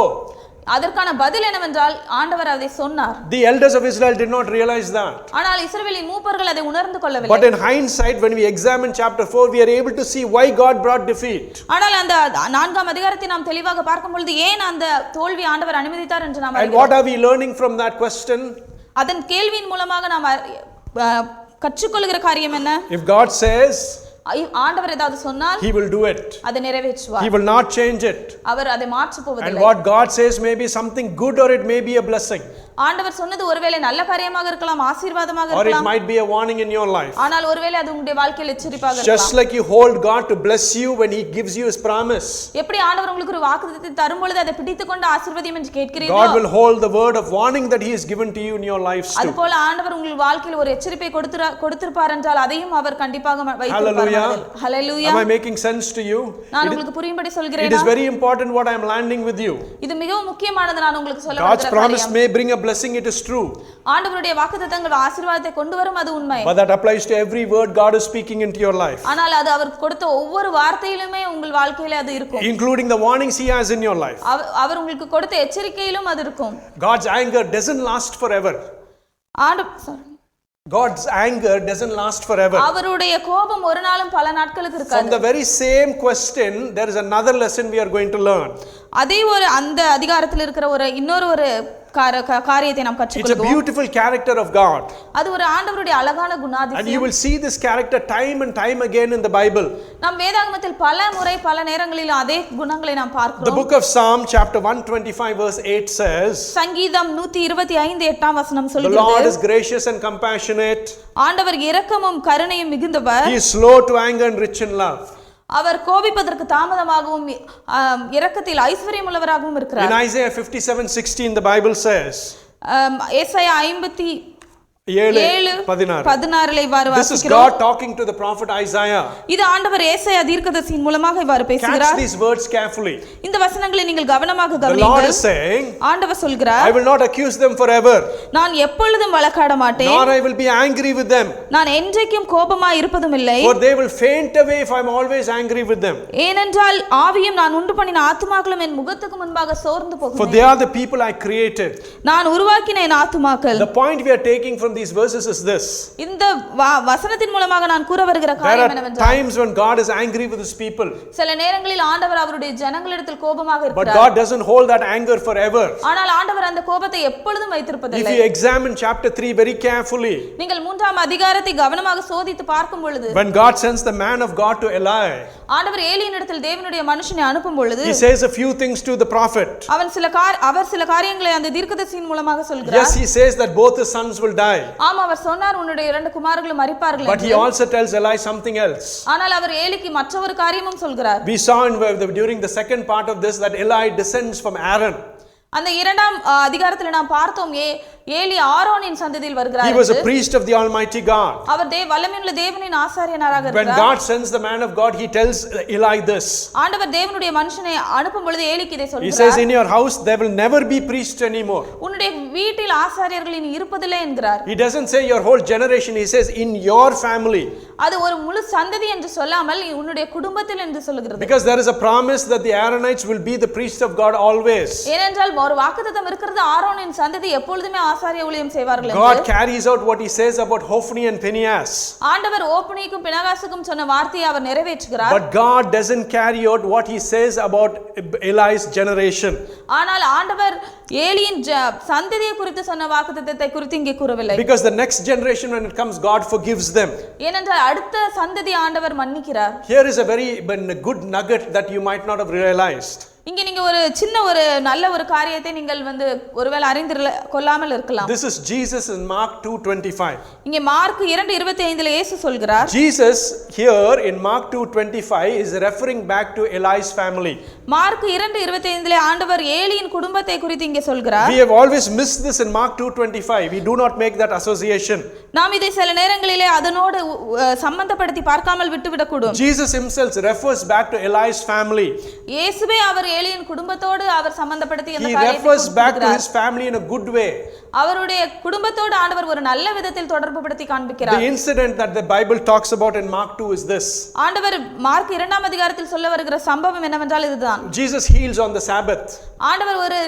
அதற்கான பதில் என்னவென்றால் ஆண்டவர் அதை சொன்னார். The elders of Israel did not realize that. ஆனால் இஸ்ரவேலின் மூப்பர்கள் அதை உணர்ந்து கொள்ளவில்லை. But in hindsight, when we examine chapter 4, we are able to see why God brought defeat. ஆனால் அந்த 4ஆம் அதிகாரத்தை நாம் தெளிவாக பார்க்கும் பொழுது ஏன் அந்த தோல்வி ஆண்டவர் அனுமதித்தார் என்று நாம் And what are we learning from that question? அதன் கேள்வியின் மூலமாக நாம் கற்றுக்கொள்கிற காரியம் என்ன? If God says, ஆண்டவர் ஏதாவது சொன்னால் he will do it. அதை நிறைவேற்றுவார். He will not change it. அவர் அதை மாற்ற And போவதில்லை. what God says may be something good or it may be a blessing. ஆண்டவர் சொன்னது ஒருவேளை நல்ல காரியமாக இருக்கலாம், ஆசீர்வாதமாக Or it இருக்கலாம். might be a warning in your life. ஆனால் ஒருவேளை அது உங்களுடைய வாழ்க்கையில் எச்சரிப்பாக Just இருக்கலாம். like you hold God to bless you when he gives you his promise. எப்படி ஆண்டவர் உங்களுக்கு ஒரு வாக்குத்தத்தத்தை தரும் பொழுது அதை பிடித்துக்கொண்டு ஆசீர்வதியும் என்று கேட்கிறீர்களோ, God will hold the word of warning that he has given to you in your lives too. அதுபோல ஆண்டவர் உங்கள் வாழ்க்கையில் ஒரு எச்சரிப்பை கொடுத்திருப்பார் என்றால் அதையும் அவர் கண்டிப்பாக வைத்திருப்பார். ஹல்லேலூயா. Am I making sense to you? நான் உங்களுக்கு புரியும்படி It சொல்கிறேன். is very important what I am landing with you. இது மிகவும் முக்கியமானது நான் உங்களுக்கு சொல்ல God's வருகிற promise காரியம். may bring a blessing, it is true. ஆண்டவருடைய வாக்குத்தத்தங்கள் ஆசீர்வாதத்தை கொண்டு வரும், அது உண்மை. But that applies to every word God is speaking into your life. ஆனால் அது அவர் கொடுத்த ஒவ்வொரு வார்த்தையிலுமே உங்கள் வாழ்க்கையில அது இருக்கும். Including the warnings he has in your life. அவர் உங்களுக்கு கொடுத்த எச்சரிக்கையிலும் அது இருக்கும். God's anger doesn't last forever. God's anger doesn't last forever. அவருடைய கோபம் ஒரு நாளும் பல நாட்களுக்கு இருக்காது. From the very same question, there is another lesson we are going to learn. அதே ஒரு அந்த அதிகாரத்தில் இருக்கிற இன்னொரு காரியத்தை நாம் It's a கற்றுக்கொள்வோம். beautiful character of God. அது ஒரு ஆண்டவருடைய அழகான And you குணாதிசயம். will see this character time and time again in the Bible. நாம் வேதாகமத்தில் பல முறை பல நேரங்களில் அதே குணங்களை நாம் The பார்க்கிறோம். book of Psalm chapter 125 verse 8 says, சங்கீதம் 125 8ஆம் வசனம் the Lord சொல்கிறது, is gracious and compassionate. ஆண்டவர் இரக்கமும் கருணையும் மிகுந்தவர், He is slow to anger and rich in love. அவர் கோபிப்பதற்கு தாமதமாகவும் இரக்கத்தில் ஐஸ்வர்யம் உள்ளவராகவும் In இருக்கிறார். Isaiah 57:16 the Bible says, ஏசாயா 57:16 இவ்வாறு this is வாசிக்கிறோம். God talking to the prophet Isaiah. இது ஆண்டவர் ஏசாயா தீர்க்கதரிசியின் மூலமாக இவ்வாறு Catch பேசுகிறார். these words carefully. இந்த வசனங்களை நீங்கள் கவனமாக The Lord கவனியுங்கள். is saying, ஆண்டவர் சொல்கிறார், I will not accuse them forever, நான் எப்பொழுதும் வழக்காட மாட்டேன், nor I will be angry with them. நான் என்றைக்கும் கோபமாய் இருப்பதும் இல்லை. For they will faint away if I am always angry with them. ஏனென்றால் ஆவியும் நான் உண்டு பண்ணின ஆத்துமாக்களும் என் முகத்துக்கு முன்பாக சோர்ந்து For போகும். they are the people I created. நான் உருவாக்கின என் ஆத்துமாக்கள். The point we are taking from these verses is this. இந்த வசனத்தின் மூலமாக நான் கூற வருகிற There காரியம் are என்னவென்றால் times when God is angry with his people, சில நேரங்களில் ஆண்டவர் அவருடைய ஜனங்களிடத்தில் கோபமாக but இருக்கிறார். God doesn't hold that anger forever. ஆனால் ஆண்டவர் அந்த கோபத்தை எப்பொழுதும் If வைத்திருப்பதில்லை. you examine chapter 3 very carefully, நீங்கள் 3ஆம் அதிகாரத்தை கவனமாக சோதித்து பார்க்கும் பொழுது, when God sends the man of God to Eli, ஆண்டவர் ஏலியினிடத்தில் தேவனுடைய மனுஷனை அனுப்பும் பொழுது he says a few things to the prophet. அவர் சில காரியங்களை அந்த தீர்க்கதரிசியின் மூலமாக சொல்கிறார். Yes, he says that both his sons will die. ஆமா, அவர் சொன்னார் உன்னுடைய 2 குமாரர்களும் மரிப்பார்கள் But he also tells Eli something else. ஆனால் அவர் ஏலிக்கு மற்றொரு காரியமும் சொல்கிறார். We saw during the second part of this that Eli descends from Aaron. அந்த 2ஆம் அதிகாரத்தில் நாம் பார்த்தோம் ஏலி ஆரோனின் சந்ததியில் வருகிறார். He was a priest of the Almighty God. அவர் வல்லமையுள்ள தேவனின் ஆசாரியனாக இருக்கிறார். When God sends the man of God, he tells Eli this. ஆண்டவர் தேவனுடைய மனுஷனை அனுப்பும் பொழுது ஏலிக்கு இதை சொல்கிறார். He says, in your house there will never be priests anymore. உன்னுடைய வீட்டில் ஆசாரியர்கள் இனி இருப்பதில்லை என்கிறார். He doesn't say your whole generation, he says in your family. அது ஒரு முழு சந்ததி என்று சொல்லாமல் உன்னுடைய குடும்பத்தில் என்று சொல்கிறது. Because there is a promise that the Aaronites will be the priests of God always. ஏனென்றால் ஒரு வாக்குத்தத்தம் இருக்கிறது, ஆரோனின் சந்ததி எப்பொழுதுமே ஆசாரிய ஊழியம் செய்வார்கள் என்று. God carries out what he says about Hophni and Phinehas. ஆண்டவர் ஓப்னிக்கும் பினகாசுக்கும் சொன்ன வார்த்தையை அவர் நிறைவேற்றுகிறார். But God doesn't carry out what he says about Eli's generation. ஆனால் ஆண்டவர் ஏலியின் சந்ததியை குறித்து சொன்ன வாக்குத்தத்தத்தை குறித்து இங்கே கூறவில்லை. Because the next generation when it comes, God forgives them. ஏனென்றால் அடுத்த சந்ததி ஆண்டவர் மன்னிக்கிறார். Here is a very good nugget that you might not have realized. இங்க நீங்க ஒரு சின்ன ஒரு நல்ல ஒரு காரியத்தை நீங்கள் ஒருவேளை அறிந்து கொள்ளாமல் இருக்கலாம். This is Jesus in Mark 2:25. இங்க மார்க் 2:25ல இயேசு சொல்கிறார். Jesus here in Mark 2:25 is referring back to Eli's family. Mark 2:25ல ஆண்டவர் ஏலியின் குடும்பத்தை குறித்து இங்கே சொல்கிறார். We have always missed this in Mark 2:25. We do not make that association. நாம் இதை சில நேரங்களிலே அதனோடு சம்பந்தப்படுத்தி பார்க்காமல் விட்டுவிடக்கூடும். Jesus himself refers back to Eli's family. இயேசுவே அவர் ஏலியின் குடும்பத்தோடு அவர் சம்பந்தப்படுத்தி அந்த காரியத்தை He refers back to his family in a good way. அவருடைய குடும்பத்தோடு ஆண்டவர் ஒரு நல்ல விதத்தில் தொடர்புபடுத்தி காண்பிக்கிறார். The incident that the Bible talks about in Mark 2 is this. ஆண்டவர் மார்க் 2ஆம் அதிகாரத்தில் சொல்ல வருகிற சம்பவம் என்னவென்றால் இதுதான். Jesus heals on the Sabbath. ஆண்டவர் ஒரு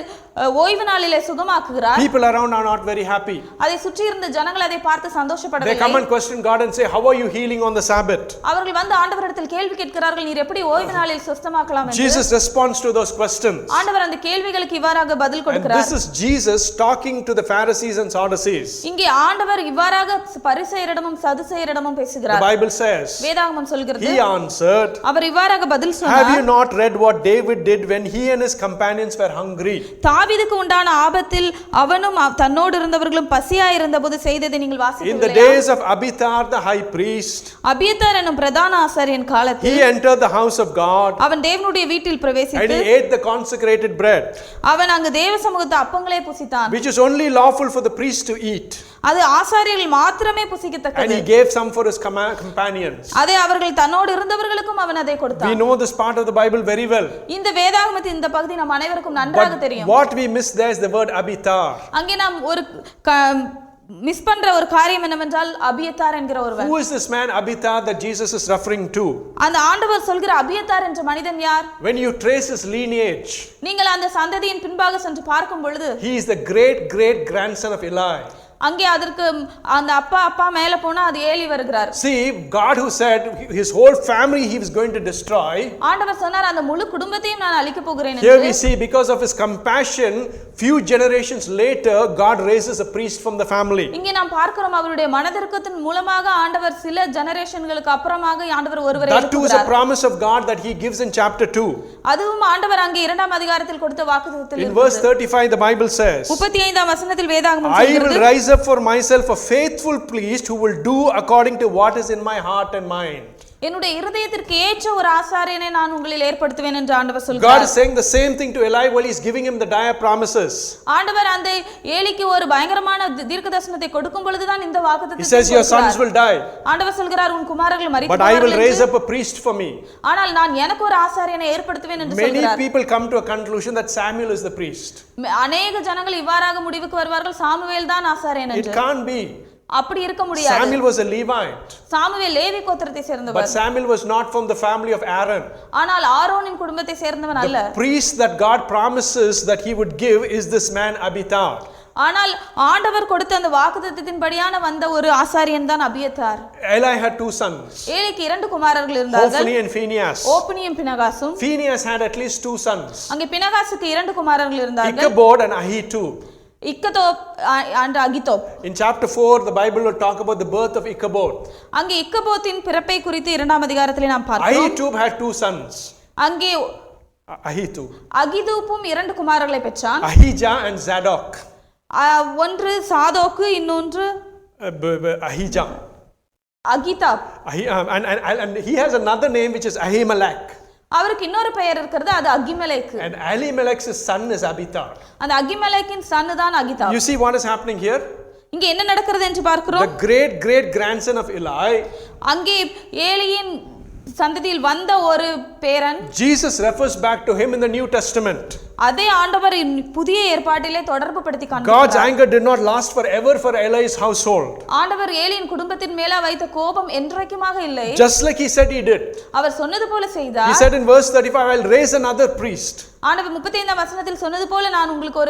ஓய்வு நாளிலே சுகமாக்குகிறார். People around are not very happy. அதை சுற்றி இருந்த ஜனங்கள் அதை பார்த்து சந்தோஷப்படவில்லை. They come and question God and say, how are you healing on the Sabbath? அவர்கள் வந்து ஆண்டவரிடத்தில் கேள்வி கேட்கிறார்கள், நீர் எப்படி ஓய்வு நாளில் சுத்தமாக்கலாம் என்று. Jesus responds to those questions. ஆண்டவர் அந்த கேள்விகளுக்கு இவ்வாறாக பதில் கொடுக்கிறார். And this is Jesus talking to the Pharisees and Sadducees. இங்கே ஆண்டவர் இவ்வாறாக பரிசேயரிடமும் சதுசேயரிடமும் பேசுகிறார். The Bible says, வேதாகமம் சொல்கிறது, He answered, அவர் இவ்வாறாக பதில் சொன்னார், Have you not read what David did when he and his companions were hungry? தாவீதுக்கு உண்டான ஆபத்தில் அவனும் தன்னோடு இருந்தவர்களும் பசியாய் இருந்தபோது செய்ததை நீங்கள் வாசிக்கவில்லையா? In the days of Abiathar the high priest, Abiathar என்னும் பிரதான ஆசாரியன் காலத்தில் he entered the house of God. அவன் தேவனுடைய வீட்டில் பிரவேசித்து And he ate the consecrated bread, அவன் அங்கு தேவ சமூகத்து அப்பங்களை புசித்தான், which is only lawful for the priest to eat. அது ஆசாரியர்கள் மாத்திரமே புசிக்கத்தக்கது. And he gave some for his companions. அதை அவர்கள் தன்னோடு இருந்தவர்களுக்கும் அவன் அதை கொடுத்தான். We know this part of the Bible very well. இந்த வேதாகமத்தின் இந்த பகுதி நம் அனைவருக்கும் நன்றாக தெரியும். What we miss there is the word Abiathar. அங்கே நாம் ஒரு மிஸ் பண்ற ஒரு காரியம் என்னவென்றால் அபியத்தார் என்கிற ஒருவன். Who is this man Abiathar that Jesus is referring to? அந்த ஆண்டவர் சொல்கிற அபியத்தார் என்ற மனிதன் யார்? When you trace his lineage, நீங்கள் அந்த சந்ததியின் பின்பாக சென்று பார்க்கும் பொழுது, he is the great grandson of Eli. அங்கே அதற்கு அந்த அப்பா மேல போனா அது ஏலி வருகிறார். See, God who said his whole family he was going to destroy, ஆண்டவர் சொன்னார் அந்த முழு குடும்பத்தையும் நான் அழிக்க போகிறேன் என்று. Here we see because of his compassion, few generations later God raises a priest from the family. இங்கே நாம் பார்க்கிறோம் அவருடைய மனதிற்கத்தின் மூலமாக ஆண்டவர் சில ஜெனரேஷன்களுக்கு அப்புறமாக ஆண்டவர் ஒருவரை That too is a promise of God that he gives in chapter 2. அதுவும் ஆண்டவர் அங்கே 2ஆம் அதிகாரத்தில் கொடுத்த வாக்குத்தத்தத்தில் In verse 35 the Bible says, 35ஆம் வசனத்தில் வேதாகமம் I will சொல்கிறது, rise up for myself a faithful priest who will do according to what is in my heart and mind. என்னுடைய இருதயத்திற்கு ஏற்ற ஒரு ஆசாரியனை நான் உங்களில் ஏற்படுத்துவேன் என்று ஆண்டவர் சொல்கிறார். God is saying the same thing to Eli while he is giving him the dire promises. ஆண்டவர் அந்த ஏலிக்கு ஒரு பயங்கரமான தீர்க்கதரிசனத்தை கொடுக்கும் பொழுது தான் இந்த வாக்குத்தத்தத்தை He says your sons will die. ஆண்டவர் சொல்கிறார் உன் குமாரர்கள் மரித்து But I will raise up a priest for me. ஆனால் நான் எனக்கு ஒரு ஆசாரியனை ஏற்படுத்துவேன் என்று சொல்கிறார். Many people come to a conclusion that Samuel is the priest. அநேக ஜனங்கள் இவ்வாறாக முடிவுக்கு வருவார்கள், சாமுவேல் தான் ஆசாரியன் என்று. It can't be. அப்படி இருக்க முடியாது. Samuel was a Levite. Samuel Levi கோத்திரத்தை சேர்ந்தவர். But Samuel was not from the family of Aaron. ஆனால் ஆரோனின் குடும்பத்தை சேர்ந்தவன் அல்ல. The priest that God promises that he would give is this man Abiathar. ஆனால் ஆண்டவர் கொடுத்த அந்த வாக்குத்தத்தத்தின்படியான வந்த ஒரு ஆசாரியன் தான் அபியத்தார். Eli had 2 sons. ஏலிக்கு 2 குமாரர்கள் இருந்தார்கள், Hophni and Phinehas. ஓப்னியும் பினகாசும். Phinehas had at least 2 sons. அங்கே பினகாசுக்கு 2 குமாரர்கள் இருந்தார்கள், Ichabod and Ahitub. இக்கதோப் and அகிதோப். In chapter 4, the Bible will talk about the birth of Ichabod. அங்கே இக்கபோத்தின் பிறப்பை குறித்து 2ஆம் அதிகாரத்திலே நாம் பார்க்கிறோம். Ahitub had 2 sons. அங்கே Ahitub. அகிதூப்பும் 2 குமாரர்களை பெற்றான், Ahijah and Zadok. ஒன்று சாதோக்கு, இன்னொன்று Ahijah. அகிதாப். And he has another name which is Ahimelech. அவருக்கு இன்னொரு பெயர் இருக்கிறது, அது அகிமெலேக்கு. And Ahimelech's son is Abiathar. அந்த அகிமெலேக்கின் சன்னு தான் அகிதாப். You see what is happening here? இங்கே என்ன நடக்கிறது என்று பார்க்கிறோம். The great grandson of Eli. அங்கே ஏலியின் சந்ததியில் வந்த ஒரு பேரன். Jesus refers back to him in the New Testament. அதே ஆண்டவர் புதிய ஏற்பாட்டிலே தொடர்பு படுத்தி காண்பிக்கிறார். God's anger did not last forever for Eli's household. ஆண்டவர் ஏலியின் குடும்பத்தின் மேல வைத்த கோபம் என்றைக்குமாக இல்லை. Just like he said he did. அவர் சொன்னது போல செய்தார். He said in verse 35, I will raise another priest. ஆண்டவர் 35ஆம் வசனத்தில் சொன்னது போல நான் உங்களுக்கு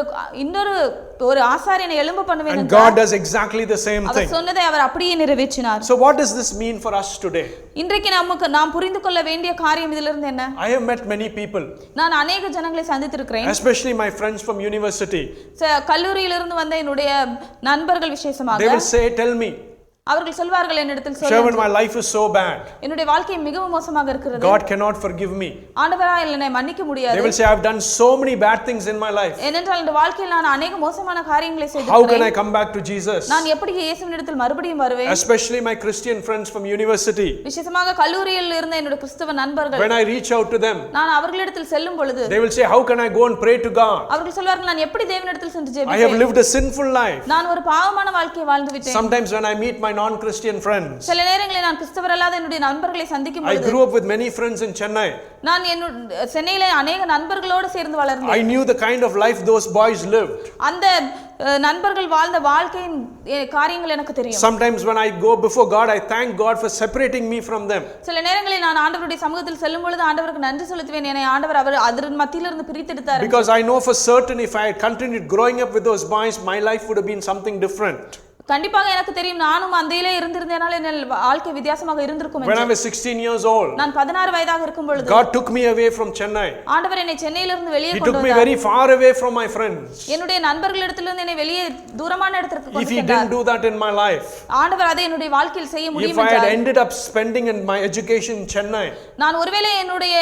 இன்னொரு ஆசாரியனை எழும்ப பண்ணுவேன் And என்றார். God does exactly the same thing. அவர் சொன்னதை அவர் அப்படியே நிறைவேற்றினார். So what does this mean for us today? இன்றைக்கு நாம் புரிந்து கொள்ள வேண்டிய காரியம் இதிலிருந்து என்ன? I have met many people. நான் अनेक ஜனங்களை சந்தித்திருக்கிறேன். Especially my friends from university. கல்லூரியிலிருந்து வந்த என்னுடைய நண்பர்கள் விசேஷமாக. They will say, tell me, அவர்கள் சொல்வார்கள், என்னிடத்தில் Sherwin, சொல்லுங்கள், my life is so bad. என்னுடைய வாழ்க்கை மிகவும் மோசமாக இருக்கிறது. God cannot forgive me. ஆண்டவரால் என்னை மன்னிக்க முடியாது. They will say, I have done so many bad things in my life. ஏனென்றால் இந்த வாழ்க்கையில் நான் अनेक மோசமான காரியங்களை How can செய்திருக்கிறேன். I come back to Jesus? நான் எப்படி இயேசுவினிடத்தில் மறுபடியும் வருவேன்? Especially my Christian friends from university. விசேஷமாக கல்லூரியில் இருந்த என்னுடைய கிறிஸ்தவ நண்பர்கள். When I reach out to them, நான் அவர்களிடத்தில் செல்லும் பொழுது they will say, how can I go and pray to God? அவர்கள் சொல்வார்கள், நான் எப்படி தேவனிடத்தில் சென்று I have ஜெபிப்பேன்? lived a sinful life. நான் ஒரு பாவமான வாழ்க்கையை வாழ்ந்து விட்டேன். Sometimes when I meet my non-Christian friends, சில நேரங்களில் நான் கிறிஸ்தவர் அல்லாத என்னுடைய நண்பர்களை சந்திக்கும் I பொழுது, grew up with many friends in Chennai. நான் சென்னையிலே अनेक நண்பர்களோடு சேர்ந்து வளர்ந்தேன். I knew the kind of life those boys lived. அந்த நண்பர்கள் வாழ்ந்த வாழ்க்கையின் காரியங்கள் எனக்கு தெரியும். Sometimes when I go before God, I thank God for separating me from them. சில நேரங்களில் நான் ஆண்டவருடைய சமூகத்தில் செல்லும் பொழுது ஆண்டவருக்கு நன்றி செலுத்துவேன். என்னை ஆண்டவர் அவர் அதன் மத்தியிலிருந்து பிரித்தெடுத்தார். Because I know for certain if I had continued growing up with those boys, my life would have been something different. கண்டிப்பாக எனக்கு தெரியும், நானும் அந்தேலே இருந்திருந்தேனால் என் வாழ்க்கை வித்தியாசமாக இருந்திருக்கும். When I was 16 years old, நான் 16 வயதாக இருக்கும் பொழுது God took me away from Chennai. ஆண்டவர் என்னை சென்னையிலிருந்து வெளியே He கொண்டு took me வந்தார். very far away from my friends. என்னுடைய நண்பர்களிடத்திலிருந்து என்னை வெளியே தூரமான இடத்திற்கு If கொண்டு He சென்றார். didn't do that in my life, ஆண்டவர் அதை என்னுடைய வாழ்க்கையில் செய்ய முடியும் if I had என்றார். ended up spending in my education in Chennai, நான் ஒருவேளை என்னுடைய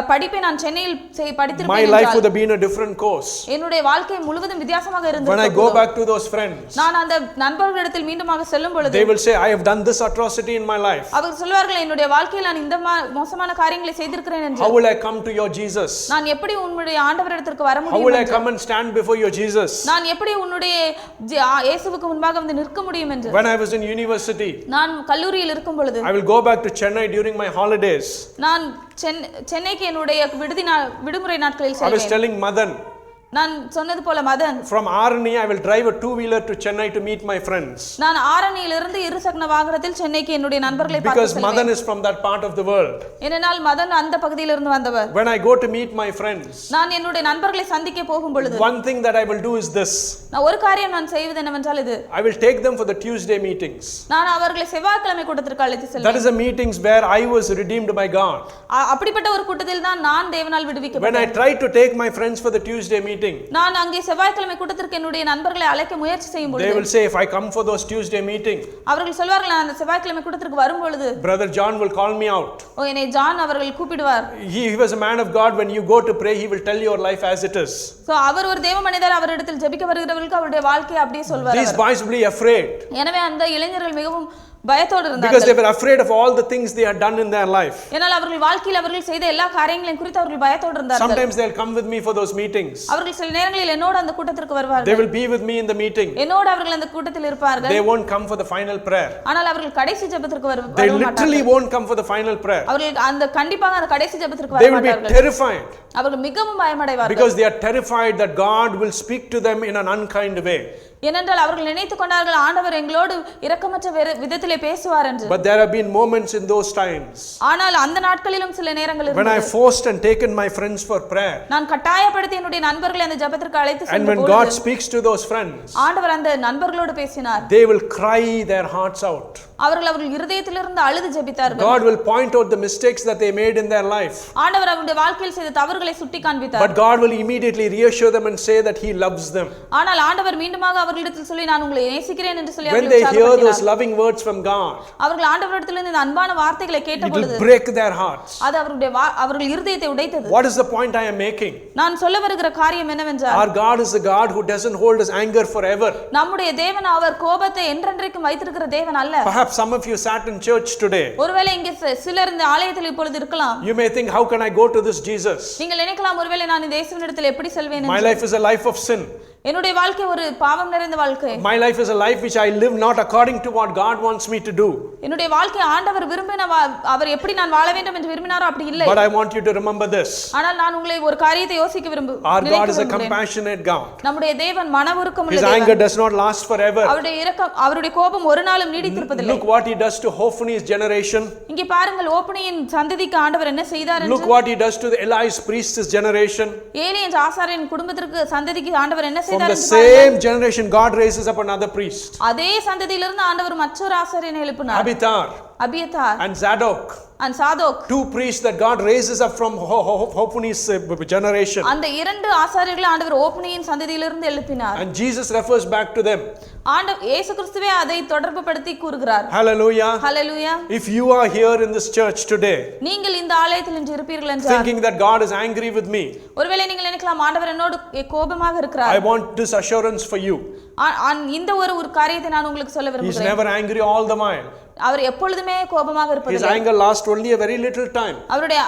படிப்பை நான் சென்னையில் my படித்திருப்பேன் life would என்றால் have been a different course. என்னுடைய வாழ்க்கை முழுவதும் வித்தியாசமாக When I இருந்திருக்கும். go back to those friends, நான் அந்த நண்பர்களிடத்தில் மீண்டுமாக செல்லும் பொழுது they will say, I have done this atrocity in my life. அவர்கள் சொல்வார்கள், என்னுடைய வாழ்க்கையில் நான் இந்த மோசமான காரியங்களை செய்திருக்கிறேன் என்று. How will I come to your Jesus? நான் எப்படி உன்னுடைய ஆண்டவரிடத்திற்கு வர How will முடியும் I என்று. come and stand before your Jesus? நான் எப்படி உன்னுடைய இயேசுவுக்கு முன்பாக வந்து நிற்க முடியும் என்று. When I was in university, நான் கல்லூரியில் இருக்கும் பொழுது I will go back to Chennai during my holidays. நான் சென்னைக்கு என்னுடைய விடுமுறை நாட்களில் I was செல்வேன். telling Madan, நான் சொன்னது போல Madan, from Arani I will drive a two-wheeler to Chennai to meet my friends. நான் ஆரணியிலிருந்து இருசக்கர வாகனத்தில் சென்னைக்கு என்னுடைய நண்பர்களை பார்க்க Because Madan செல்வேன். is from that part of the world. ஏனென்றால் மதன் அந்த பகுதியிலிருந்து வந்தவர். When I go to meet my friends, நான் என்னுடைய நண்பர்களை சந்திக்க போகும் பொழுது one thing that I will do is this. நான் ஒரு காரியம் நான் செய்வது என்னவென்றால் இது, I will take them for the Tuesday meetings. நான் அவர்களை செவ்வாய்க்கிழமை கூட்டத்திற்கு அழைத்து That செல்வேன். is the meetings where I was redeemed by God. அப்படிப்பட்ட ஒரு கூட்டத்தில் தான் நான் தேவனால் When I விடுவிக்கப்பட்டேன். try to take my friends for the Tuesday meeting, நான் அங்கே செவ்வாய்க்கிழமை கூட்டத்திற்கு என்னுடைய நண்பர்களை அழைக்க முயற்சி செய்யும் they பொழுது will say, if I come for those Tuesday meeting, அவர்கள் சொல்வார்கள், நான் அந்த செவ்வாய்க்கிழமை கூட்டத்திற்கு வரும் பொழுது Brother John will call me out. என்னை ஜான் அவர்கள் கூப்பிடுவார். He was a man of God. When you go to pray, he will tell your life as it is. So அவர் ஒரு தேவ மனிதர், அவரிடத்தில் ஜெபிக்க வருகிறவர்களுக்கு அவருடைய வாழ்க்கையை அப்படியே சொல்வார். These boys will be afraid. எனவே அந்த இளைஞர்கள் மிகவும் பயத்தோடு Because இருந்தார்கள். they were afraid of all the things they had done in their life. ஏனால் அவர்கள் வாழ்க்கையில் அவர்கள் செய்த எல்லா காரியங்களையும் குறித்து அவர்கள் பயத்தோடு இருந்தார்கள். Sometimes they'll come with me for those meetings. அவர்கள் சில நேரங்களில் என்னோடு அந்த கூட்டத்திற்கு வருவார்கள். They will be with me in the meeting. என்னோடு அவர்கள் அந்த கூட்டத்தில் இருப்பார்கள். They won't come for the final prayer. ஆனால் அவர்கள் கடைசி ஜெபத்திற்கு வர They மாட்டார்கள். literally won't come for the final prayer. அவர்கள் அந்த கண்டிப்பாக அந்த கடைசி ஜெபத்திற்கு They வர will be மாட்டார்கள். terrified. அவர்கள் மிகவும் பயமடைவார்கள். Because they are terrified that God will speak to them in an unkind way. ஏனென்றால் அவர்கள் நினைத்துக் கொண்டார்கள் ஆண்டவர் எங்களோடு இரக்கமற்ற விதத்திலே பேசுவார் என்று. But there have been moments in those times ஆனால் அந்த நாட்களிலும் சில நேரங்கள் when I forced and taken my friends for prayer. நான் கட்டாயப்படுத்தி என்னுடைய நண்பர்களை அந்த ஜெபத்திற்கு அழைத்து And when God speaks to those friends, ஆண்டவர் அந்த நண்பர்களோடு பேசினார். they will cry their hearts out. அவர்கள் இருதயத்திலிருந்து அழுது ஜெபித்தார்கள். God will point out the mistakes that they made in their life. ஆண்டவர் அவருடைய வாழ்க்கையில் செய்த தவறுகளை சுட்டி காண்பித்தார். But God will immediately reassure them and say that he loves them. ஆனால் ஆண்டவர் மீண்டுமாக அவர்களிடத்தில் சொல்லி நான் உங்களை நேசிக்கிறேன் என்று சொல்லி When they hear those loving words from God, அவர்கள் ஆண்டவரிடத்திலிருந்து இந்த அன்பான வார்த்தைகளை கேட்டபொழுது it will break their hearts. அது அவர்கள் இருதயத்தை உடைத்தது. What is the point I am making? நான் சொல்ல வருகிற காரியம் என்னவென்றால் our God is a God who doesn't hold his anger forever. நம்முடைய தேவன் அவர் கோபத்தை என்றென்றைக்கும் வைத்திருக்கிற தேவன் அல்ல. Perhaps some of you sat in church today. ஒருவேளை இங்கே சிலர் இந்த ஆலயத்தில் இப்பொழுது இருக்கலாம். You may think, how can I go to this Jesus? நீங்கள் நினைக்கலாம் ஒருவேளை நான் இந்த இயேசுவினிடத்தில் எப்படி செல்வேன் என்று. My life is a life of sin. என்னுடைய வாழ்க்கை ஒரு பாவம் நிறைந்த வாழ்க்கை. My life is a life which I live not according to what God wants me to do. என்னுடைய வாழ்க்கை ஆண்டவர் விரும்பின அவர் எப்படி நான் வாழ வேண்டும் என்று விரும்பினாரோ அப்படி இல்லை. But I want you to remember this. ஆனால் நான் உங்களை ஒரு காரியத்தை யோசிக்க விரும்புகிறேன். Our God is a compassionate God. நம்முடைய தேவன் மனவுருக்கமுள்ள தேவன். His anger does not last forever. அவருடைய கோபம் ஒரு நாளும் நீடித்திருப்பதில்லை. Look what he does to Hophni's generation. இங்கே பாருங்கள் ஓப்னியின் சந்ததிக்கு ஆண்டவர் என்ன செய்தார் என்று. Look what he does to the Eli's priest's generation. Eli என்ற ஆசாரியன் குடும்பத்திற்கு சந்ததிக்கு ஆண்டவர் என்ன செய்தார் என்று பாருங்கள். From the same generation God raises up another priest. அதே சந்ததியிலிருந்து ஆண்டவர் மற்றொரு ஆசாரியனை எழுப்பினார். Abiathar and Zadok. And Sadok. Two priests that God raises up from Hophni's generation. அந்த இரண்டு ஆசாரியர்களை ஆண்டவர் ஓப்னியின் சந்ததியிலிருந்து எழுப்பினார். And Jesus refers back to them. ஆண்டவர் இயேசு கிறிஸ்துவே அதை தொடர்புபடுத்தி கூறுகிறார். Hallelujah. Hallelujah. If you are here in this church today, நீங்கள் இந்த ஆலயத்தில் இன்று இருப்பீர்கள் என்றால் thinking that God is angry with me, ஒருவேளை நீங்கள் நினைக்கலாம் ஆண்டவர் என்னோடு கோபமாக இருக்கிறார். I want this assurance for you. இந்த ஒரு காரியத்தை நான் உங்களுக்கு சொல்ல விரும்புகிறேன். He is never angry all the while. அவர் எப்பொழுதுமே கோபமாக இருப்பதில்லை. His anger lasts only a very little time. அவருடைய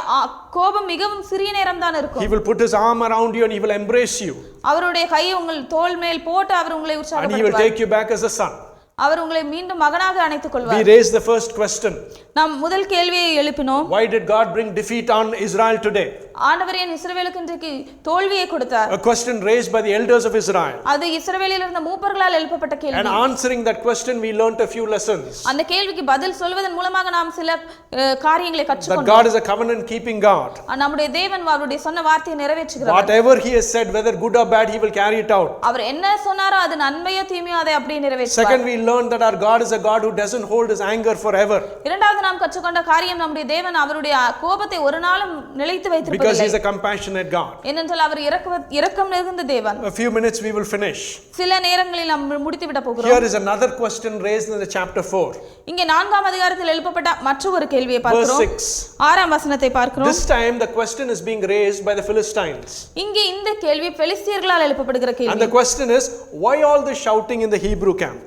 கோபம் மிகவும் சிறிய நேரம் தான் இருக்கும். He will put his arm around you and he will embrace you. அவருடைய கையை உங்கள் தோள் மேல் போட்டு அவர் உங்களை உற்சாகப்படுத்துவார். And he will take you back as a son. அவர் உங்களை மீண்டும் மகனாக அணைத்துக் கொள்வார். We raised the first question. நாம் முதல் கேள்வியை எழுப்பினோம். Why did God bring defeat on Israel today? ஆண்டவர் ஏன் இஸ்ரவேலுக்கு இன்றைக்கு தோல்வியை கொடுத்தார்? A question raised by the elders of Israel. அது இஸ்ரவேலில் இருந்த மூப்பர்களால் எழுப்பப்பட்ட கேள்வி. And answering that question we learned a few lessons. அந்த கேள்விக்கு பதில் சொல்வதன் மூலமாக நாம் சில காரியங்களை கற்றுக்கொண்டோம். That God is a covenant keeping God. நம்முடைய தேவன் அவருடைய சொன்ன வார்த்தையை நிறைவேற்றுகிறார். Whatever he has said, whether good or bad, he will carry it out. அவர் என்ன சொன்னாரோ அது நன்மையோ தீமையோ அதை அப்படியே நிறைவேற்றுவார். Second, we learned that our God is a God who doesn't hold his anger forever. இரண்டாவது நாம் கற்றுக்கொண்ட காரியம் நம்முடைய தேவன் அவருடைய கோபத்தை ஒரு நாளும் நிலைத்து வைத்திருப்பதில்லை. Because he is a compassionate God. ஏனென்றால் அவர் இரக்கம் நிறைந்த தேவன். A few minutes we will finish. சில நேரங்களில் நாம் முடித்து விட போகிறோம். Here is another question raised in the chapter 4. இங்கே 4ஆம் அதிகாரத்தில் எழுப்பப்பட்ட மற்றொரு கேள்வியை பார்க்கிறோம். Verse 6. 6ஆம் வசனத்தை பார்க்கிறோம். This time the question is being raised by the Philistines. இங்கே இந்த கேள்வி பெலிஸ்தியர்களால் எழுப்பப்படுகிற கேள்வி. And the question is, why all the shouting in the Hebrew camp?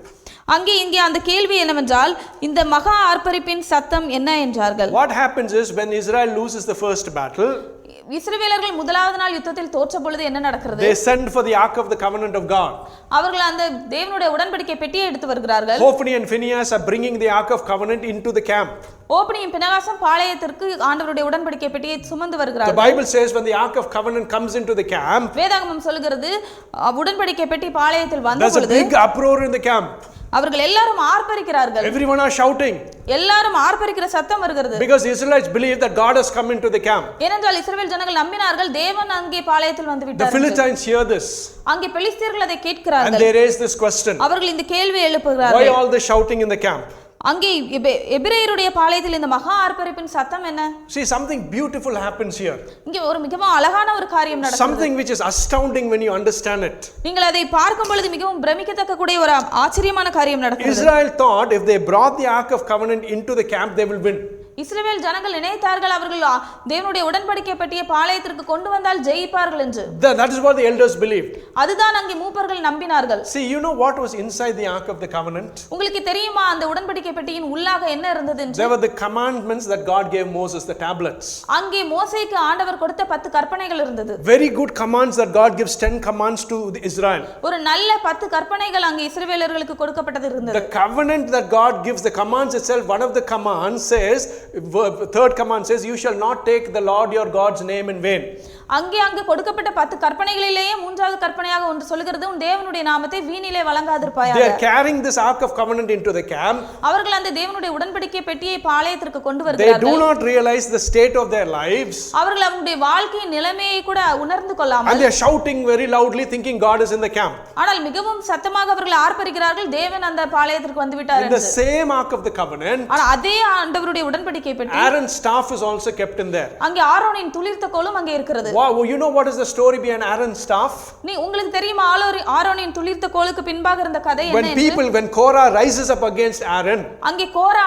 இங்கே அந்த கேள்வி என்னவென்றால் இந்த மகா ஆர்ப்பரிப்பின் சத்தம் என்ன என்றார்கள். What happens is when Israel loses the first battle, இஸ்ரவேலர்கள் முதலாவது நாள் யுத்தத்தில் தோற்ற பொழுது என்ன நடக்கிறது? They send for the ark of the covenant of God. அவர்கள் அந்த தேவனுடைய உடன்படிக்கை பெட்டியை எடுத்து வருகிறார்கள். Hophni and Phinehas are bringing the ark of covenant into the camp. ஓப்னியும் பினகாசும் பாளையத்திற்கு ஆண்டவருடைய உடன்படிக்கை பெட்டியை சுமந்து வருகிறார்கள். The Bible says when the ark of covenant comes into the camp, வேதாகமம் சொல்கிறது உடன்படிக்கை பெட்டி பாளையத்தில் வந்த பொழுது there's a big uproar in the camp. அவர்கள் எல்லாரும் ஆர்ப்பரிக்கிறார்கள். Everyone are shouting. எல்லாரும் ஆர்ப்பரிக்கிற சத்தம் வருகிறது. Because the Israelites believe that God has come into the camp. ஏனென்றால் இஸ்ரவேல் ஜனங்கள் நம்பினார்கள் தேவன் அங்கே பாளையத்தில் வந்து விட்டார். The Philistines hear this. அங்கே பெலிஸ்தியர்கள் அதை கேட்கிறார்கள். And they raise this question. அவர்கள் இந்த கேள்வியை எழுப்புகிறார்கள். Why all the shouting in the camp? அங்கே எபிரேயருடைய பாளையத்தில் இந்த மகா ஆர்ப்பரிப்பின் சத்தம் என்ன? See, something beautiful happens here. இங்கே ஒரு மிகவும் அழகான ஒரு காரியம் நடக்கிறது. Something which is astounding when you understand it. நீங்கள் அதை பார்க்கும் பொழுது மிகவும் பிரமிக்கத்தக்க கூடிய ஒரு ஆச்சரியமான காரியம் நடக்கிறது. Israel thought if they brought the ark of covenant into the camp they will win. இஸ்ரவேல் ஜனங்கள் நினைத்தார்கள் அவர்கள் தேவனுடைய உடன்படிக்கை பெட்டியை பாளையத்திற்கு கொண்டு வந்தால் ஜெயிப்பார்கள் என்று. That is what the elders believed. அதுதான் அங்கே மூப்பர்கள் நம்பினார்கள். See, you know what was inside the ark of the covenant? உங்களுக்கு தெரியுமா அந்த உடன்படிக்கை பெட்டியின் உள்ளாக என்ன இருந்தது என்று? There were the commandments that God gave Moses, the tablets. அங்கே மோசேக்கு ஆண்டவர் கொடுத்த 10 கற்பனைகள் இருந்தது. Very good commands that God gives 10 commands to Israel. ஒரு நல்ல 10 கற்பனைகள் அங்கே இஸ்ரவேலர்களுக்கு கொடுக்கப்பட்டது இருந்தது. The covenant that God gives, the commands itself, one of the commands says, third command says, you shall not take the Lord your God's name in vain. அங்கே கொடுக்கப்பட்ட 10 கற்பனைகளிலேயே மூன்றாவது கற்பனையாக ஒன்று சொல்கிறது, உன் தேவனுடைய நாமத்தை வீணிலே வழங்காதிருப்பாயாக. They are carrying this ark of covenant into the camp. அவர்கள் அந்த தேவனுடைய உடன்படிக்கை பெட்டியை பாளையத்திற்கு கொண்டு They வருகிறார்கள். do not realize the state of their lives. அவர்கள் அவங்களுடைய வாழ்க்கையின் நிலைமையை கூட உணர்ந்து And கொள்ளாமல் they are shouting very loudly thinking God is in the camp. ஆனால் மிகவும் சத்தமாக அவர்கள் ஆர்ப்பரிக்கிறார்கள், தேவன் அந்த பாளையத்திற்கு வந்து விட்டார் In the என்று. same ark of the covenant, ஆனால் அதே ஆண்டவருடைய உடன்படிக்கை பெட்டி, Aaron's staff is also kept in there. அங்கே ஆரோனின் துளிர்த்த கோலும் அங்கே இருக்கிறது. Wow, you know what is the story behind Aaron's staff? உங்களுக்கு தெரியுமா ஆரோனின் துளிர்த்த கோலுக்கு பின்பாக இருந்த கதை என்ன என்று? When Korah rises up against Aaron, அங்கே கோரா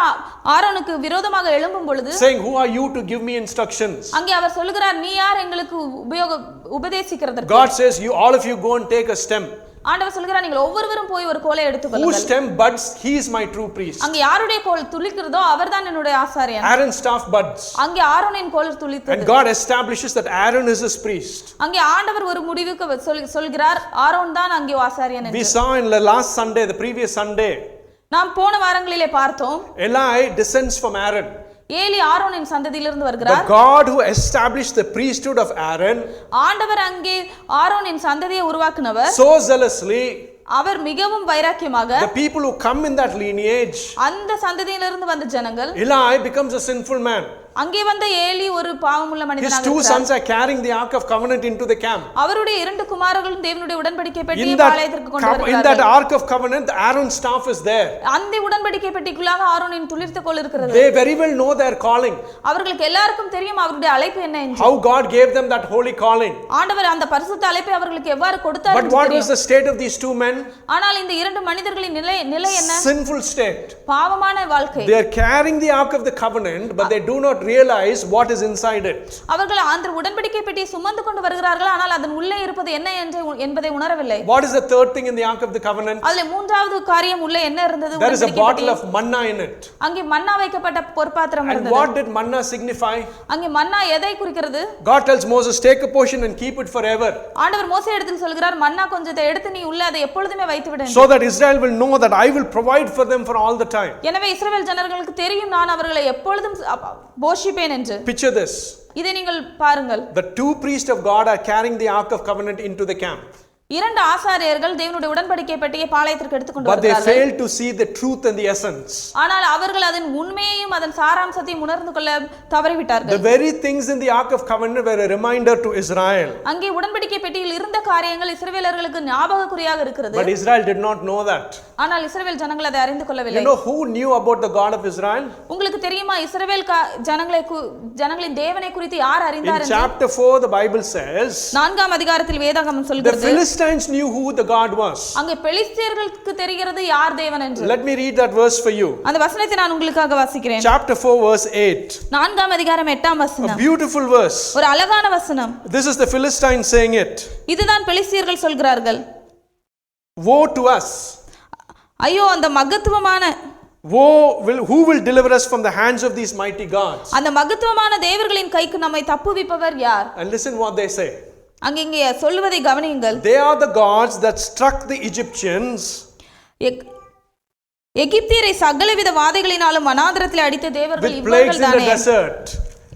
ஆரோனுக்கு விரோதமாக எழும்பும் பொழுது saying, who are you to give me instructions? அங்கே அவர் சொல்லுகிறார், நீ யார் எங்களுக்கு உபதேசிக்கிறதற்கு? God says, all of you go and take a stem. ஆண்டவர் சொல்கிறார், நீங்கள் ஒவ்வொருவரும் போய் ஒரு கோலை Whose எடுத்துக்கொள்ளுங்கள். stem buds, he is my true priest. அங்கே யாருடைய கோல் துளிக்கிறதோ அவர்தான் என்னுடைய ஆசாரியன். Aaron's staff buds. அங்கே ஆரோனின் கோல் துளித்தது. And God establishes that Aaron is his priest. அங்கே ஆண்டவர் ஒரு முடிவுக்கு சொல்கிறார், ஆரோன் தான் அங்கே ஆசாரியன் We என்று. saw in the last Sunday, the previous Sunday, நாம் போன வாரங்களிலே பார்த்தோம், Eli descends from Aaron. Eli ஆரோனின் சந்ததியிலிருந்து The வருகிறார். God who established the priesthood of Aaron ஆண்டவர் அங்கே ஆரோனின் சந்ததியை உருவாக்குனவர். so zealously, அவர் மிகவும் வைராக்கியமாக the people who come in that lineage, அந்த சந்ததியிலிருந்து வந்த ஜனங்கள், Eli becomes a sinful man. அங்கே வந்த ஏலி ஒரு பாவமுள்ள His மனிதனாக 2 இருக்கிறார். sons are carrying the ark of covenant into the camp. அவருடைய 2 குமாரர்களும் தேவனுடைய உடன்படிக்கை பெட்டியை In that, பாளையத்திற்கு கொண்டு in that வருகிறார்கள். ark of covenant, Aaron's staff is there. அந்த உடன்படிக்கை பெட்டிக்குள்ளாக ஆரோனின் துளிர்த்த கோல் இருக்கிறது. They very well know their calling. அவர்களுக்கு எல்லாருக்கும் தெரியும் அவருடைய அழைப்பு என்ன என்று. How God gave them that holy calling. ஆண்டவர் அந்த பரிசுத்த அழைப்பை அவர்களுக்கு எவ்வாறு கொடுத்தார் But என்று what was தெரியும். the state of these 2 men? ஆனால் இந்த 2 மனிதர்களின் நிலை என்ன? Sinful state. பாவமான வாழ்க்கை. They are carrying the ark of the covenant, but they do not realize what is inside it. அவர்கள் அந்த உடன்படிக்கை பெட்டியை சுமந்து கொண்டு வருகிறார்கள், ஆனால் அதன் உள்ளே இருப்பது என்ன என்பதை உணரவில்லை. What is the third thing in the ark of the covenant? அதிலே மூன்றாவது காரியம் உள்ளே என்ன இருந்தது? There is a bottle of manna in it. அங்கே மன்னா வைக்கப்பட்ட பொற்பாத்திரம் And இருந்தது. what did manna signify? அங்கே மன்னா எதை குறிக்கிறது? God tells Moses, take a portion and keep it forever, ஆண்டவர் மோசே இடத்தில் சொல்கிறார், மன்னா கொஞ்சத்தை எடுத்து நீ உள்ளே அதை எப்பொழுதுமே வைத்து விடு என்று. so that Israel will know that I will provide for them for all the time. எனவே இஸ்ரவேல் ஜனங்களுக்கு தெரியும் நான் அவர்களை எப்பொழுதும் போஷிப்பேன் என்று. Picture this. இதை நீங்கள் பாருங்கள். The 2 priests of God are carrying the ark of covenant into the camp. 2 ஆசாரியர்கள் தேவனுடைய உடன்படிக்கை பெட்டியை பாளையத்திற்கு எடுத்துக்கொண்டு But they வருகிறார்கள். fail to see the truth and the essence. ஆனால் அவர்கள் அதன் உண்மையையும் அதன் சாராம்சத்தையும் உணர்ந்து கொள்ள தவறிவிட்டார்கள். The very things in the ark of covenant were a reminder to Israel. அங்கே உடன்படிக்கை பெட்டியில் இருந்த காரியங்கள் இஸ்ரவேலர்களுக்கு ஞாபகக்குறியாக இருக்கிறது. But Israel did not know that. ஆனால் இஸ்ரவேல் ஜனங்கள் அதை அறிந்து கொள்ளவில்லை. You know who knew about the God of Israel? உங்களுக்கு தெரியுமா இஸ்ரவேல் ஜனங்களின் தேவனை குறித்து யார் அறிந்தார் In என்று? chapter 4 the Bible says 4ஆம் அதிகாரத்தில் வேதாகமம் the சொல்கிறது, Philistines knew who the God was. அங்கே பெலிஸ்தியர்களுக்கு தெரிகிறது யார் தேவன் என்று. Let me read that verse for you. அந்த வசனத்தை நான் உங்களுக்காக வாசிக்கிறேன். Chapter 4 verse 8. 4ஆம் அதிகாரம் 8ஆம் A வசனம். beautiful verse. ஒரு அழகான வசனம். This is the Philistines saying it. இதுதான் பெலிஸ்தியர்கள் சொல்கிறார்கள், Woe to us. ஐயோ அந்த மகத்துவமான Who will deliver us from the hands of these mighty gods? அந்த மகத்துவமான தேவர்களின் கைக்கு நம்மை தப்புவிப்பவர் யார்? And listen what they say. அங்கே சொல்வதை கவனியுங்கள். They are the gods that struck the Egyptians எகிப்தியரை சகலவித வாதைகளினாலும் வனாந்திரத்தில் அடித்த தேவர்கள் with plagues in the இவர்கள்தானே? desert.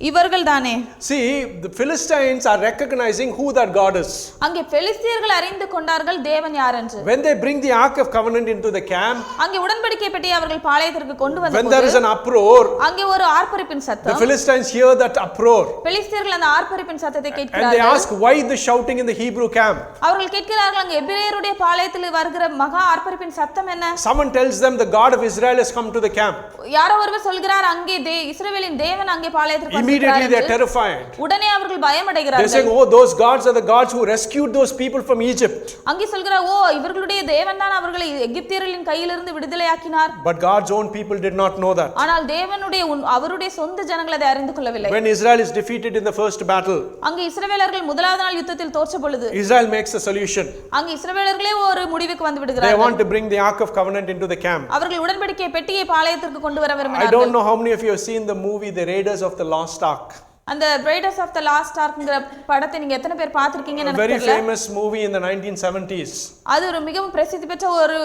இவர்கள் தானே. See, the Philistines are recognizing who that God is. அங்கே பெலிஸ்தியர்கள் அறிந்து கொண்டார்கள் தேவன் யார் என்று. When they bring the ark of covenant into the camp, அங்கே உடன்படிக்கை பெட்டியை அவர்கள் பாளையத்திற்கு கொண்டு when there is வந்தபோது an uproar, அங்கே ஒரு ஆர்ப்பரிப்பின் the சத்தம். Philistines hear that uproar பெலிஸ்தியர்கள் அந்த ஆர்ப்பரிப்பின் சத்தத்தை and they கேட்கிறார்கள். ask why the shouting in the Hebrew camp. அவர்கள் கேட்கிறார்கள், அங்கே எபிரேயருடைய பாளையத்தில் வருகிற மகா ஆர்ப்பரிப்பின் சத்தம் என்ன? Someone tells them the God of Israel has come to the camp. யாரோ ஒருவர் சொல்கிறார், அங்கே இஸ்ரவேலின் தேவன் அங்கே பாளையத்திற்கு Immediately they are வந்திருக்கிறார். உடனே அவர்கள் பயமடைகிறார்கள். They say, oh, those gods are the gods who rescued those people from Egypt. அங்கே சொல்கிறார், ஓ இவர்களுடைய தேவன் தான் அவர்களை எகிப்தியர்களின் கையிலிருந்து விடுதலையாக்கினார். But God's own people did not know that. ஆனால் தேவனுடைய அவருடைய சொந்த ஜனங்கள் அதை அறிந்து கொள்ளவில்லை. When Israel is defeated in the first battle, அங்கே இஸ்ரவேலர்கள் முதலாவது நாள் யுத்தத்தில் தோற்ற பொழுது Israel makes a solution. அங்கே இஸ்ரவேலர்களே ஒரு முடிவுக்கு வந்து They விடுகிறார்கள். want to bring the ark of covenant into the camp. அவர்கள் உடன்படிக்கை பெட்டியை பாளையத்திற்கு கொண்டு வர I விரும்பினார்கள். don't know how many of you have seen the movie The Raiders of the Lost Ark. அந்த பிரைடர்ஸ் ஆஃப் தி லாஸ்ட் ஆர்க்ங்கற படத்தை நீங்க எத்தனை பேர் பார்த்திருக்கீங்கன்னு எனக்கு Very தெரியல. famous movie in the 1970s. அது ஒரு மிகவும் பிரசித்தி பெற்ற ஒரு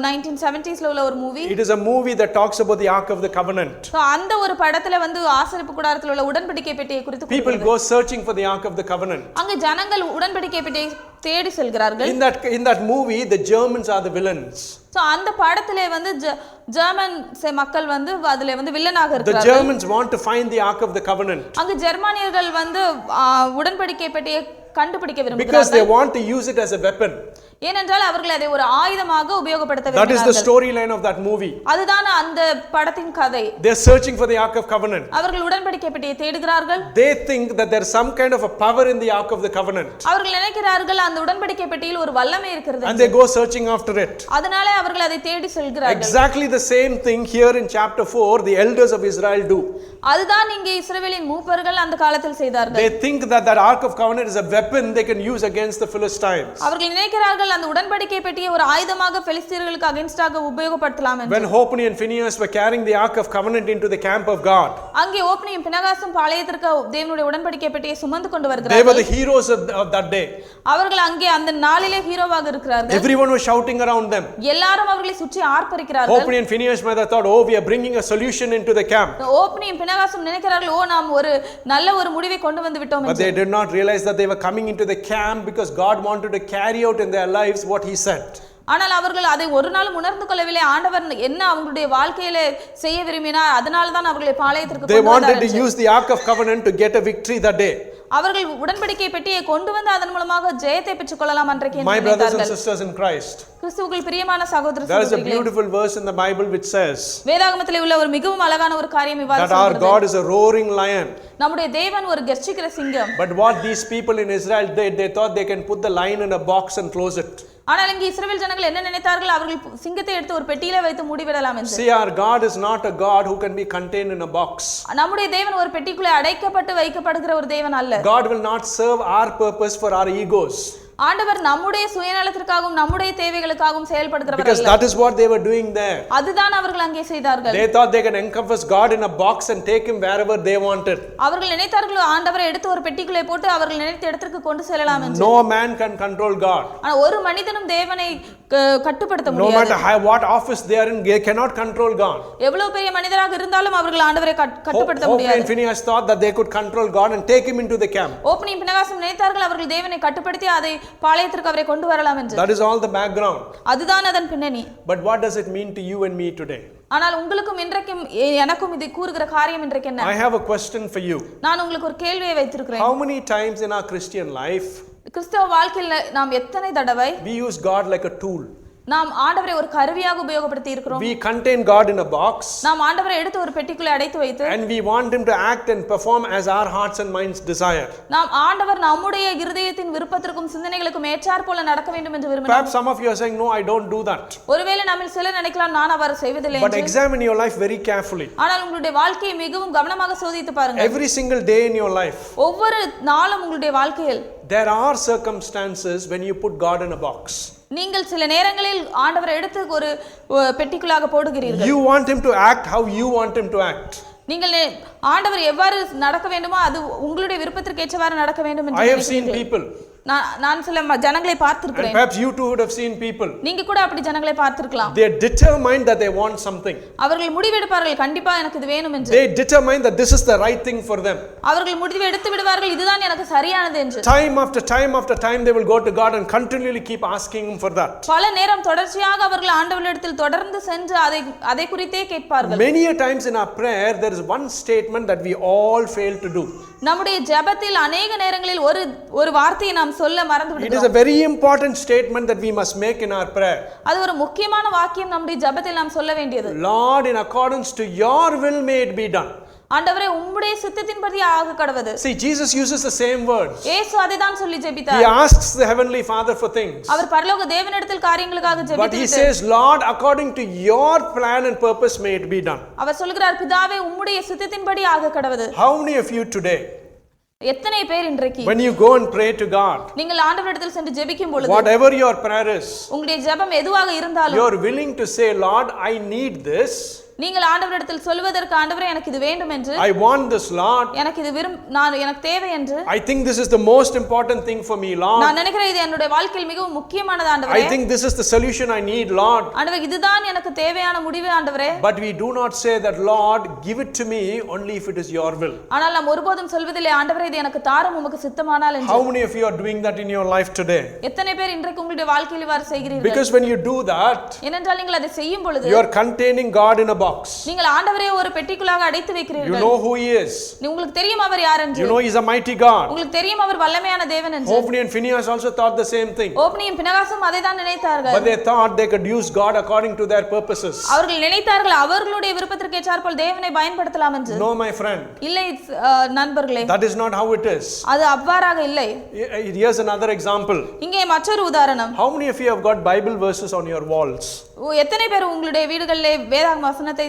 1970ஸ்ல உள்ள ஒரு movie. It is a movie that talks about the Ark of the Covenant. So அந்த ஒரு படத்துல வந்து ஆசரிப்பு கூடாரத்துல உள்ள உடன்படிக்கை பெட்டியை குறித்து People go searching for the Ark of the Covenant. அங்க ஜனங்கள் உடன்படிக்கை பெட்டியை தேடி செல்கிறார்கள். In that movie, the Germans are the villains. So அந்த படத்திலே வந்து ஜெர்மன் மக்கள் வந்து அதுல வந்து வில்லனாக The இருக்கிறார்கள். Germans want to find the Ark of the Covenant அங்க ஜெர்மானியர்கள் வந்து உடன்படிக்கை பெட்டியை கண்டுபிடிக்க because விரும்புகிறார்கள். they want to use it as a weapon. ஏனென்றால் அவர்கள் அதை ஒரு ஆயுதமாக உபயோகப்படுத்த That is the விரும்பினார்கள். storyline of that movie. அதுதான் அந்த படத்தின் கதை. They are searching for the Ark of Covenant. அவர்கள் உடன்படிக்கை பெட்டியை தேடுகிறார்கள். They think that there is some kind of a power in the Ark of the Covenant. அவர்கள் நினைக்கிறார்கள் அந்த உடன்படிக்கை பெட்டியில் ஒரு வல்லமை இருக்கிறது. And they go searching after it. அதனாலே அவர்கள் அதை தேடி செல்கிறார்கள். Exactly the same thing here in chapter 4 the elders of Israel do. அதுதான் இங்கே இஸ்ரவேலின் மூப்பர்கள் அந்த காலத்தில் செய்தார்கள். They think that that Ark of Covenant is a weapon they can use against the Philistines. அவர்கள் நினைக்கிறார்கள் அந்த உடன்படிக்கை பெட்டியை ஒரு ஆயுதமாக பெலிஸ்தியர்களுக்கு அகைன்ஸ்டாக உபயோகப்படுத்தலாம் என்று. When Hophni and Phinehas were carrying the Ark of Covenant into the camp of God, அங்கே ஓப்னியும் பினகாசும் பாளையத்திற்கு தேவனுடைய உடன்படிக்கை பெட்டியை சுமந்து கொண்டு they வருகிறார்கள். were the heroes of that day. அவர்கள் அங்கே அந்த நாளிலே ஹீரோவாக இருக்கிறார்கள். Everyone was shouting around them. எல்லாரும் அவர்களை சுற்றி ஆர்ப்பரிக்கிறார்கள். Hophni and Phinehas might have thought, oh, we are bringing a solution into the camp. ஓப்னியும் பினகாசும் நினைக்கிறார்கள், ஓ நாம் ஒரு நல்ல ஒரு முடிவை கொண்டு வந்து விட்டோம் But என்று. they did not realize that they were coming into the camp because God wanted to carry out in their lives what he said. ஆனால் அவர்கள் அதை ஒரு நாளும் உணர்ந்து கொள்ளவில்லை. ஆண்டவர் என்ன அவங்களுடைய வாழ்க்கையில செய்ய விரும்பினார், அதனால தான் அவர்களை பாளையத்திற்கு They கொண்டு wanted to வந்தார். use the Ark of Covenant to get a victory that day. அவர்கள் உடன்படிக்கை பெட்டியை கொண்டு வந்து அதன் மூலமாக ஜெயத்தை பெற்றுக் கொள்ளலாம் அன்றைக்கு My brothers and நினைத்தார்கள். sisters in Christ, கிறிஸ்துவுக்குள் பிரியமான சகோதர there is a சகோதரிகளே, beautiful verse in the Bible which says வேதாகமத்திலே உள்ள ஒரு மிகவும் அழகான ஒரு காரியம் இவ்வாறு that our சொல்கிறது. God is a roaring lion. நம்முடைய தேவன் ஒரு கர்ஜிக்கிற சிங்கம். But what these people in Israel did, they thought they can put the lion in a box and close it. ஆனால் இங்கே இஸ்ரவேல் ஜனங்கள் என்ன நினைத்தார்கள், அவர்கள் சிங்கத்தை எடுத்து ஒரு பெட்டியில வைத்து மூடிவிடலாம் என்று. See, our God is not a God who can be contained in a box. நம்முடைய தேவன் ஒரு பெட்டிக்குள்ளே அடைக்கப்பட்டு வைக்கப்படுகிற ஒரு தேவன் அல்ல. God will not serve our purpose for our egos. ஆண்டவர் நம்முடைய சுயநலத்திற்காகவும் நம்முடைய தேவைகளுக்காகவும் செயல்படுகிறவர் Because அல்ல. that is what they were doing there. அதுதான் அவர்கள் அங்கே செய்தார்கள். They thought they can encompass God in a box and take him wherever they wanted. அவர்கள் நினைத்தார்கள் ஆண்டவரை எடுத்து ஒரு பெட்டிக்குள்ளே போட்டு அவர்கள் நினைத்த இடத்திற்கு கொண்டு செல்லலாம் என்று. No man can control God. ஆனால் ஒரு மனிதனும் தேவனை கட்டுப்படுத்த No முடியாது. matter what office they are in, they cannot control God. எவ்வளவு பெரிய மனிதராக இருந்தாலும் அவர்கள் ஆண்டவரை கட்டுப்படுத்த Hophni முடியாது. and Phinehas thought that they could control God and take him into the camp. ஓப்னியும் பினகாசும் நினைத்தார்கள் அவர்கள் தேவனை கட்டுப்படுத்தி அதை பாளையத்திற்கு அவரை கொண்டு வரலாம் என்று. That is all the background. அதுதான் அதன் பின்னணி. But what does it mean to you and me today? ஆனால் உங்களுக்கும் இன்றைக்கும் எனக்கும் இது கூறுகிற காரியம் இன்றைக்கு என்ன? I have a question for you. நான் உங்களுக்கு ஒரு கேள்வியை வைத்திருக்கிறேன். How many times in our Christian life கிறிஸ்தவ வாழ்க்கையில் நாம் எத்தனை தடவை we use God like a tool? நாம் ஆண்டவரை ஒரு கருவியாக உபயோகப்படுத்தி இருக்கிறோம். We contain God in a box. நாம் ஆண்டவரை எடுத்து ஒரு பெட்டிக்குள்ளே அடைத்து வைத்து And we want him to act and perform as our hearts and minds desire. நாம் ஆண்டவர் நம்முடைய இருதயத்தின் விருப்பத்திற்கும் சிந்தனைகளுக்கும் ஏற்றார் போல நடக்க வேண்டும் என்று விரும்பினார். Perhaps some of you are saying, no, I don't do that. ஒருவேளை நம்மில் சிலர் நினைக்கலாம் நான் அவ்வாறு செய்வதில்லை But என்று. examine your life very carefully. ஆனால் உங்களுடைய வாழ்க்கையை மிகவும் கவனமாக சோதித்து பாருங்கள். Every single day in your life, ஒவ்வொரு நாளும் உங்களுடைய வாழ்க்கையில் there are circumstances when you put God in a box. நீங்கள் சில நேரங்களில் ஆண்டவரை எடுத்து ஒரு பெட்டிக்குள்ளாக போடுகிறீர்கள். You want him to act how you want him to act. நீங்கள் ஆண்டவர் எவ்வாறு நடக்க வேண்டுமோ அது உங்களுடைய விருப்பத்திற்கு ஏற்றவாறு நடக்க வேண்டும் என்று I have seen people. நான் சில ஜனங்களை பார்த்திருக்கிறேன். And perhaps you too would have seen people. நீங்க கூட அப்படி ஜனங்களை பார்த்திருக்கலாம். They are determined that they want something. அவர்கள் முடிவெடுப்பார்கள் கண்டிப்பா எனக்கு இது வேணும் என்று. They determine that this is the right thing for them. அவர்கள் முடிவு எடுத்து விடுவார்கள் இதுதான் எனக்கு சரியானது என்று. Time after time after time they will go to God and continually keep asking him for that. பல நேரம் தொடர்ச்சியாக அவர்கள் ஆண்டவரிடத்தில் தொடர்ந்து சென்று அதை குறித்தே கேட்பார்கள். Many a times in our prayer there is one statement that we all fail to do. நம்முடைய ஜெபத்தில் अनेक நேரங்களில் ஒரு வார்த்தையை நாம் சொல்ல மறந்து விடுகிறோம். It is a very important statement that we must make in our prayer. அது ஒரு முக்கியமான வாக்கியம் நம்முடைய ஜெபத்தில் நாம் சொல்ல வேண்டியது. Lord, in accordance to your will may it be done. ஆண்டவரே உம்முடைய சித்தத்தின்படி ஆக கடவது. See, Jesus uses the same words. இயேசு அதைதான் சொல்லி ஜெபித்தார். He asks the heavenly Father for things. அவர் பரலோக தேவனிடத்தில் காரியங்களுக்காக ஜெபித்தார். But he says, Lord, according to your plan and purpose may it be done. அவர் சொல்கிறார் பிதாவே உம்முடைய சித்தத்தின்படி ஆக கடவது. How many of you today, எத்தனை பேர் இன்றைக்கு when you go and pray to God, நீங்கள் ஆண்டவரிடத்தில் சென்று ஜெபிக்கும் பொழுது whatever your prayer is, உங்களுடைய ஜெபம் எதுவாக இருந்தாலும் you are willing to say, Lord, I need this. நீங்கள் ஆண்டவரிடத்தில் சொல்வதற்கு ஆண்டவரே எனக்கு இது வேண்டும் என்று, I want this, Lord. எனக்கு இது எனக்கு தேவை என்று, I think this is the most important thing for me, Lord. நான் நினைக்கிறேன் இது என்னுடைய வாழ்க்கையில் மிகவும் முக்கியமானது ஆண்டவரே. I think this is the solution I need, Lord. ஆண்டவரே இதுதான் எனக்கு தேவையான முடிவு ஆண்டவரே. But we do not say that, Lord, give it to me only if it is your will. ஆனால் நாம் ஒருபோதும் சொல்வதில்லை ஆண்டவரே இது எனக்கு தாரும் உமக்கு சித்தமானால் என்று. How many of you are doing that in your life today? எத்தனை பேர் இன்றைக்கு உங்களுடைய வாழ்க்கையில் இவ்வாறு செய்கிறீர்கள்? Because when you do that, ஏனென்றால் நீங்கள் அதை செய்யும் பொழுது you are containing God in a box. நீங்கள் ஆண்டவரே ஒரு பெட்டிக்குள்ளாக அடைத்து வைக்கிறீர்கள். You know who he is. உங்களுக்கு தெரியும் அவர் யார் என்று. You know he is a mighty God. உங்களுக்கு தெரியும் அவர் வல்லமையான தேவன் என்று. Hophni and Phinehas also thought the same thing. ஓப்னியும் பினகாசும் அதை தான் நினைத்தார்கள். But they thought they could use God according to their purposes. அவர்கள் நினைத்தார்கள் அவர்களுடைய விருப்பத்திற்கு ஏற்றாற்போல் தேவனை பயன்படுத்தலாம் என்று. No, my friend. இல்லை நண்பர்களே. That is not how it is. அது அவ்வாறாக இல்லை. Here's another example. இங்கே மற்றொரு உதாரணம். How many of you have got Bible verses on your walls? எத்தனை பேர் உங்களுடைய வீடுகளிலே வேதாகம வசனத்தை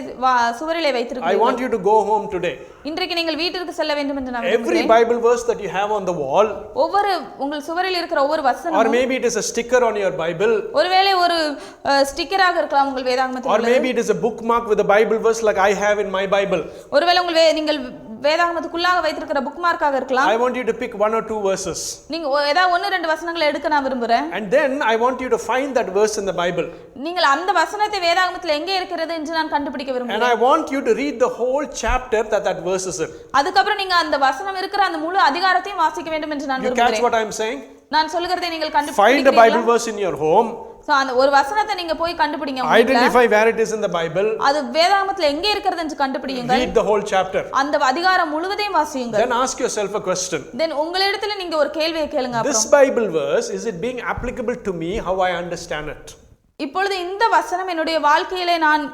சுவரிலே I வைத்திருக்கிறீர்கள்? want you to go home today. இன்றைக்கு நீங்கள் வீட்டிற்கு செல்ல வேண்டும் என்று நான் Every விரும்புகிறேன். Bible verse that you have on the wall, ஒவ்வொரு உங்கள் சுவரில் இருக்கிற ஒவ்வொரு or வசனமும், maybe it is a sticker on your Bible, ஒருவேளை ஒரு ஸ்டிக்கராக இருக்கலாம் உங்கள் வேதாகமத்தில் or உள்ளது. maybe it is a bookmark with a Bible verse like I have in my Bible. ஒருவேளை நீங்கள் வேதாகமத்துக்குள்ளாக வைத்திருக்கிற புக்மார்க்காக இருக்கலாம். I want you to pick one or two verses. நீங்க ஏதாவது ஒன்னு ரெண்டு வசனங்களை எடுக்க நான் விரும்புறேன். And then I want you to find that verse in the Bible. நீங்கள் அந்த வசனத்தை வேதாகமத்தில் எங்கே இருக்கிறது என்று நான் கண்டுபிடிக்க And விரும்புகிறேன். I want you to read the whole chapter that verse is in. அதுக்கப்புறம் நீங்க அந்த வசனம் இருக்கிற அந்த முழு அதிகாரத்தையும் வாசிக்க வேண்டும் என்று நான் You catch விரும்புகிறேன். what I am saying? நான் சொல்கிறதை நீங்கள் Find a கண்டுபிடிக்கிறீர்களா? Bible verse in your home. So அந்த ஒரு வசனத்தை நீங்க போய் கண்டுபிடிங்க. உங்க வீட்ல Identify where it is in the Bible. அது வேதாகமத்தில் எங்கே இருக்கிறது என்று கண்டுபிடியுங்கள். Read the whole chapter. அந்த அதிகாரம் முழுவதையும் வாசியுங்கள். Then ask yourself a question. Then உங்களிடத்துல நீங்க ஒரு கேள்வியை கேளுங்க. This அப்புறம் Bible verse, is it being applicable to me how I understand it? இப்பொழுது இந்த வசனம் என்னுடைய வாழ்க்கையிலே நான்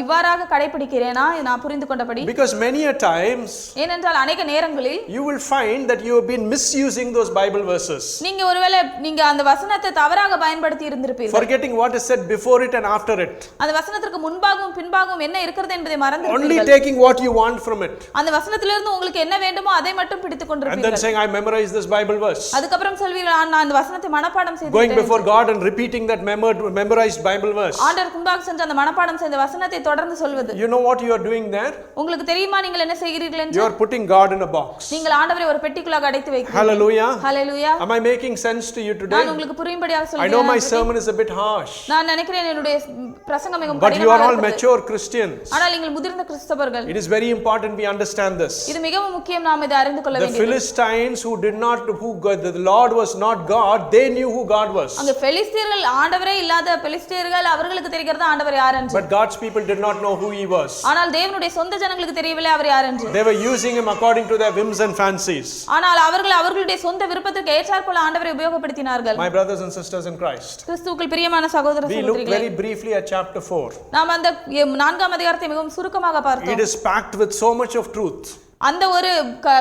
இவ்வாறாக கடைபிடிக்கிறேனா நான் புரிந்து கொண்டபடி? Because many a times ஏனென்றால் अनेक நேரங்களில் you will find that you have been misusing those Bible verses, நீங்க ஒருவேளை நீங்க அந்த வசனத்தை தவறாக பயன்படுத்தி இருந்திருப்பீர்கள். forgetting what is said before it and after it, அந்த வசனத்திற்கு முன்பாகவும் பின்பாகவும் என்ன இருக்கிறது என்பதை only மறந்திருப்பீர்கள். taking what you want from it, அந்த வசனத்திலிருந்து உங்களுக்கு என்ன வேண்டுமோ அதை மட்டும் பிடித்துக் and then கொண்டிருப்பீர்கள். saying I memorized this Bible verse, அதுக்கப்புறம் சொல்வீர்கள் நான் அந்த வசனத்தை மனப்பாடம் going செய்துவிட்டேன். before God and repeating that memorized Bible verse. ஆண்டவருக்கு முன்பாக சென்று அந்த மனப்பாடம் செய்த வசனத்தை தொடர்ந்து சொல்வது. You know what you are doing there? உங்களுக்கு தெரியுமா நீங்கள் என்ன செய்கிறீர்கள் என்று? You are putting God in a box. நீங்கள் ஆண்டவரை ஒரு பெட்டிக்குள்ளாக அடைத்து வைக்கிறீர்கள். Hallelujah. Hallelujah. Am I making sense to you today? நான் உங்களுக்கு புரியும்படியாக I know my சொல்கிறேன். sermon is a bit harsh, நான் நினைக்கிறேன் என்னுடைய பிரசங்கம் மிகவும் but you are கடினமாக all இருக்கிறது. mature Christians. ஆனால் நீங்கள் முதிர்ந்த கிறிஸ்தவர்கள். It is very important we understand this. இது மிகவும் முக்கியம் நாம் இதை அறிந்து கொள்ள The வேண்டியது. Philistines the Lord was not God, they knew who God was. அங்க பெலிஸ்தியர்கள் ஆண்டவரே இல்லாத பெலிஸ்தியர்கள் அவர்களுக்கு தெரிகிறது ஆண்டவர் யார் என்று. But God's people did not know who he was. ஆனால் தேவனுடைய சொந்த ஜனங்களுக்கு தெரியவில்லை அவர் யார் என்று. They were using him according to their whims and fancies. ஆனால் அவர்களுடைய சொந்த விருப்பத்திற்கு ஏற்றாற்போல ஆண்டவரை உபயோகப்படுத்தினார்கள். My brothers and sisters in Christ, கிறிஸ்துவுக்குள் பிரியமான சகோதர we look சகோதரிகளே, very briefly at chapter 4. நாம் அந்த 4ஆம் அதிகாரத்தை மிகவும் சுருக்கமாக பார்த்தோம். It is packed with so much of truth. அந்த ஒரு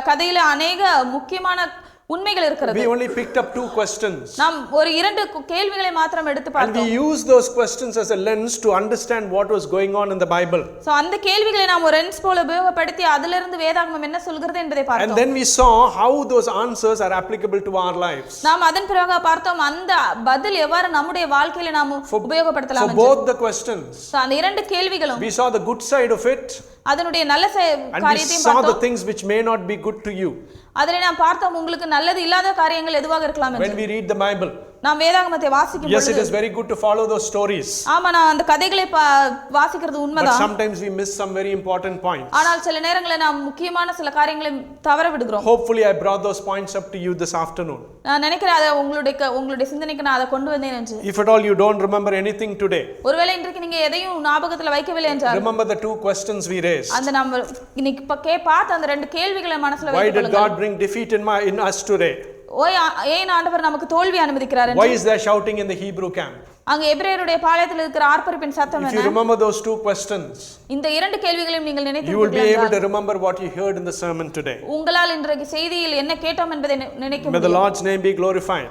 கதையில अनेक முக்கியமான உண்மைகள் இருக்கிறது. We only picked up 2 questions. நாம் ஒரு 2 கேள்விகளை மாத்திரம் எடுத்து And பார்த்தோம். we use those questions as a lens to understand what was going on in the Bible. So அந்த கேள்விகளை நாம் ஒரு லென்ஸ் போல உபயோகப்படுத்தி அதிலிருந்து வேதாகமம் என்ன சொல்கிறது என்பதை பார்த்தோம். And then we saw how those answers are applicable to our lives. நாம் அதன் பிறகு பார்த்தோம் அந்த பதில் எவ்வாறு நம்முடைய வாழ்க்கையில நாம் உபயோகப்படுத்தலாம் For என்று. both the questions, சோ அந்த 2 கேள்விகளும் we saw the good side of it, அதனுடைய நல்ல and we காரியத்தையும் saw the பார்த்தோம். things which may not be good to you. அதிலே நாம் பார்த்தோம் உங்களுக்கு நல்லது இல்லாத காரியங்கள் எதுவாக இருக்கலாம் When என்று. we read the Bible, நாம் வேதாகமத்தை வாசிக்கும் yes, it பொழுது is very good to follow those stories, ஆமா நான் அந்த கதைகளை வாசிக்கிறது but உண்மைதான். sometimes we miss some very important points. ஆனால் சில நேரங்களில் நாம் முக்கியமான சில காரியங்களை தவற விடுகிறோம். Hopefully I brought those points up to you this afternoon. நான் நினைக்கிறேன் அதை உங்களுடைய சிந்தனைக்கு நான் அதை கொண்டு வந்தேன் என்று. If at all you don't remember anything today, ஒருவேளை இன்றைக்கு நீங்க எதையும் ஞாபகத்துல வைக்கவில்லை என்றால் remember the 2 questions we raised. அந்த நம்ம இன்னைக்கு பார்த்த அந்த 2 கேள்விகளை மனசுல Why did வைத்துக்கொள்ளுங்க. God bring defeat in us today? ஏன் ஆண்டவர் நமக்கு தோல்வி அனுமதிக்கிறார் Why என்று. is there shouting in the Hebrew camp? அங்க எபிரேயருடைய பாளையத்தில் இருக்கிற ஆர்ப்பரிப்பின் சத்தம் If you என்ன? remember those 2 questions, இந்த 2 கேள்விகளையும் நீங்கள் you will be நினைத்தீர்கள் able to என்றால் remember what you heard in the sermon today. உங்களால் இன்றைக்கு செய்தியில் என்ன கேட்டோம் என்பதை நினைக்க May the முடியும். Lord's name be glorified.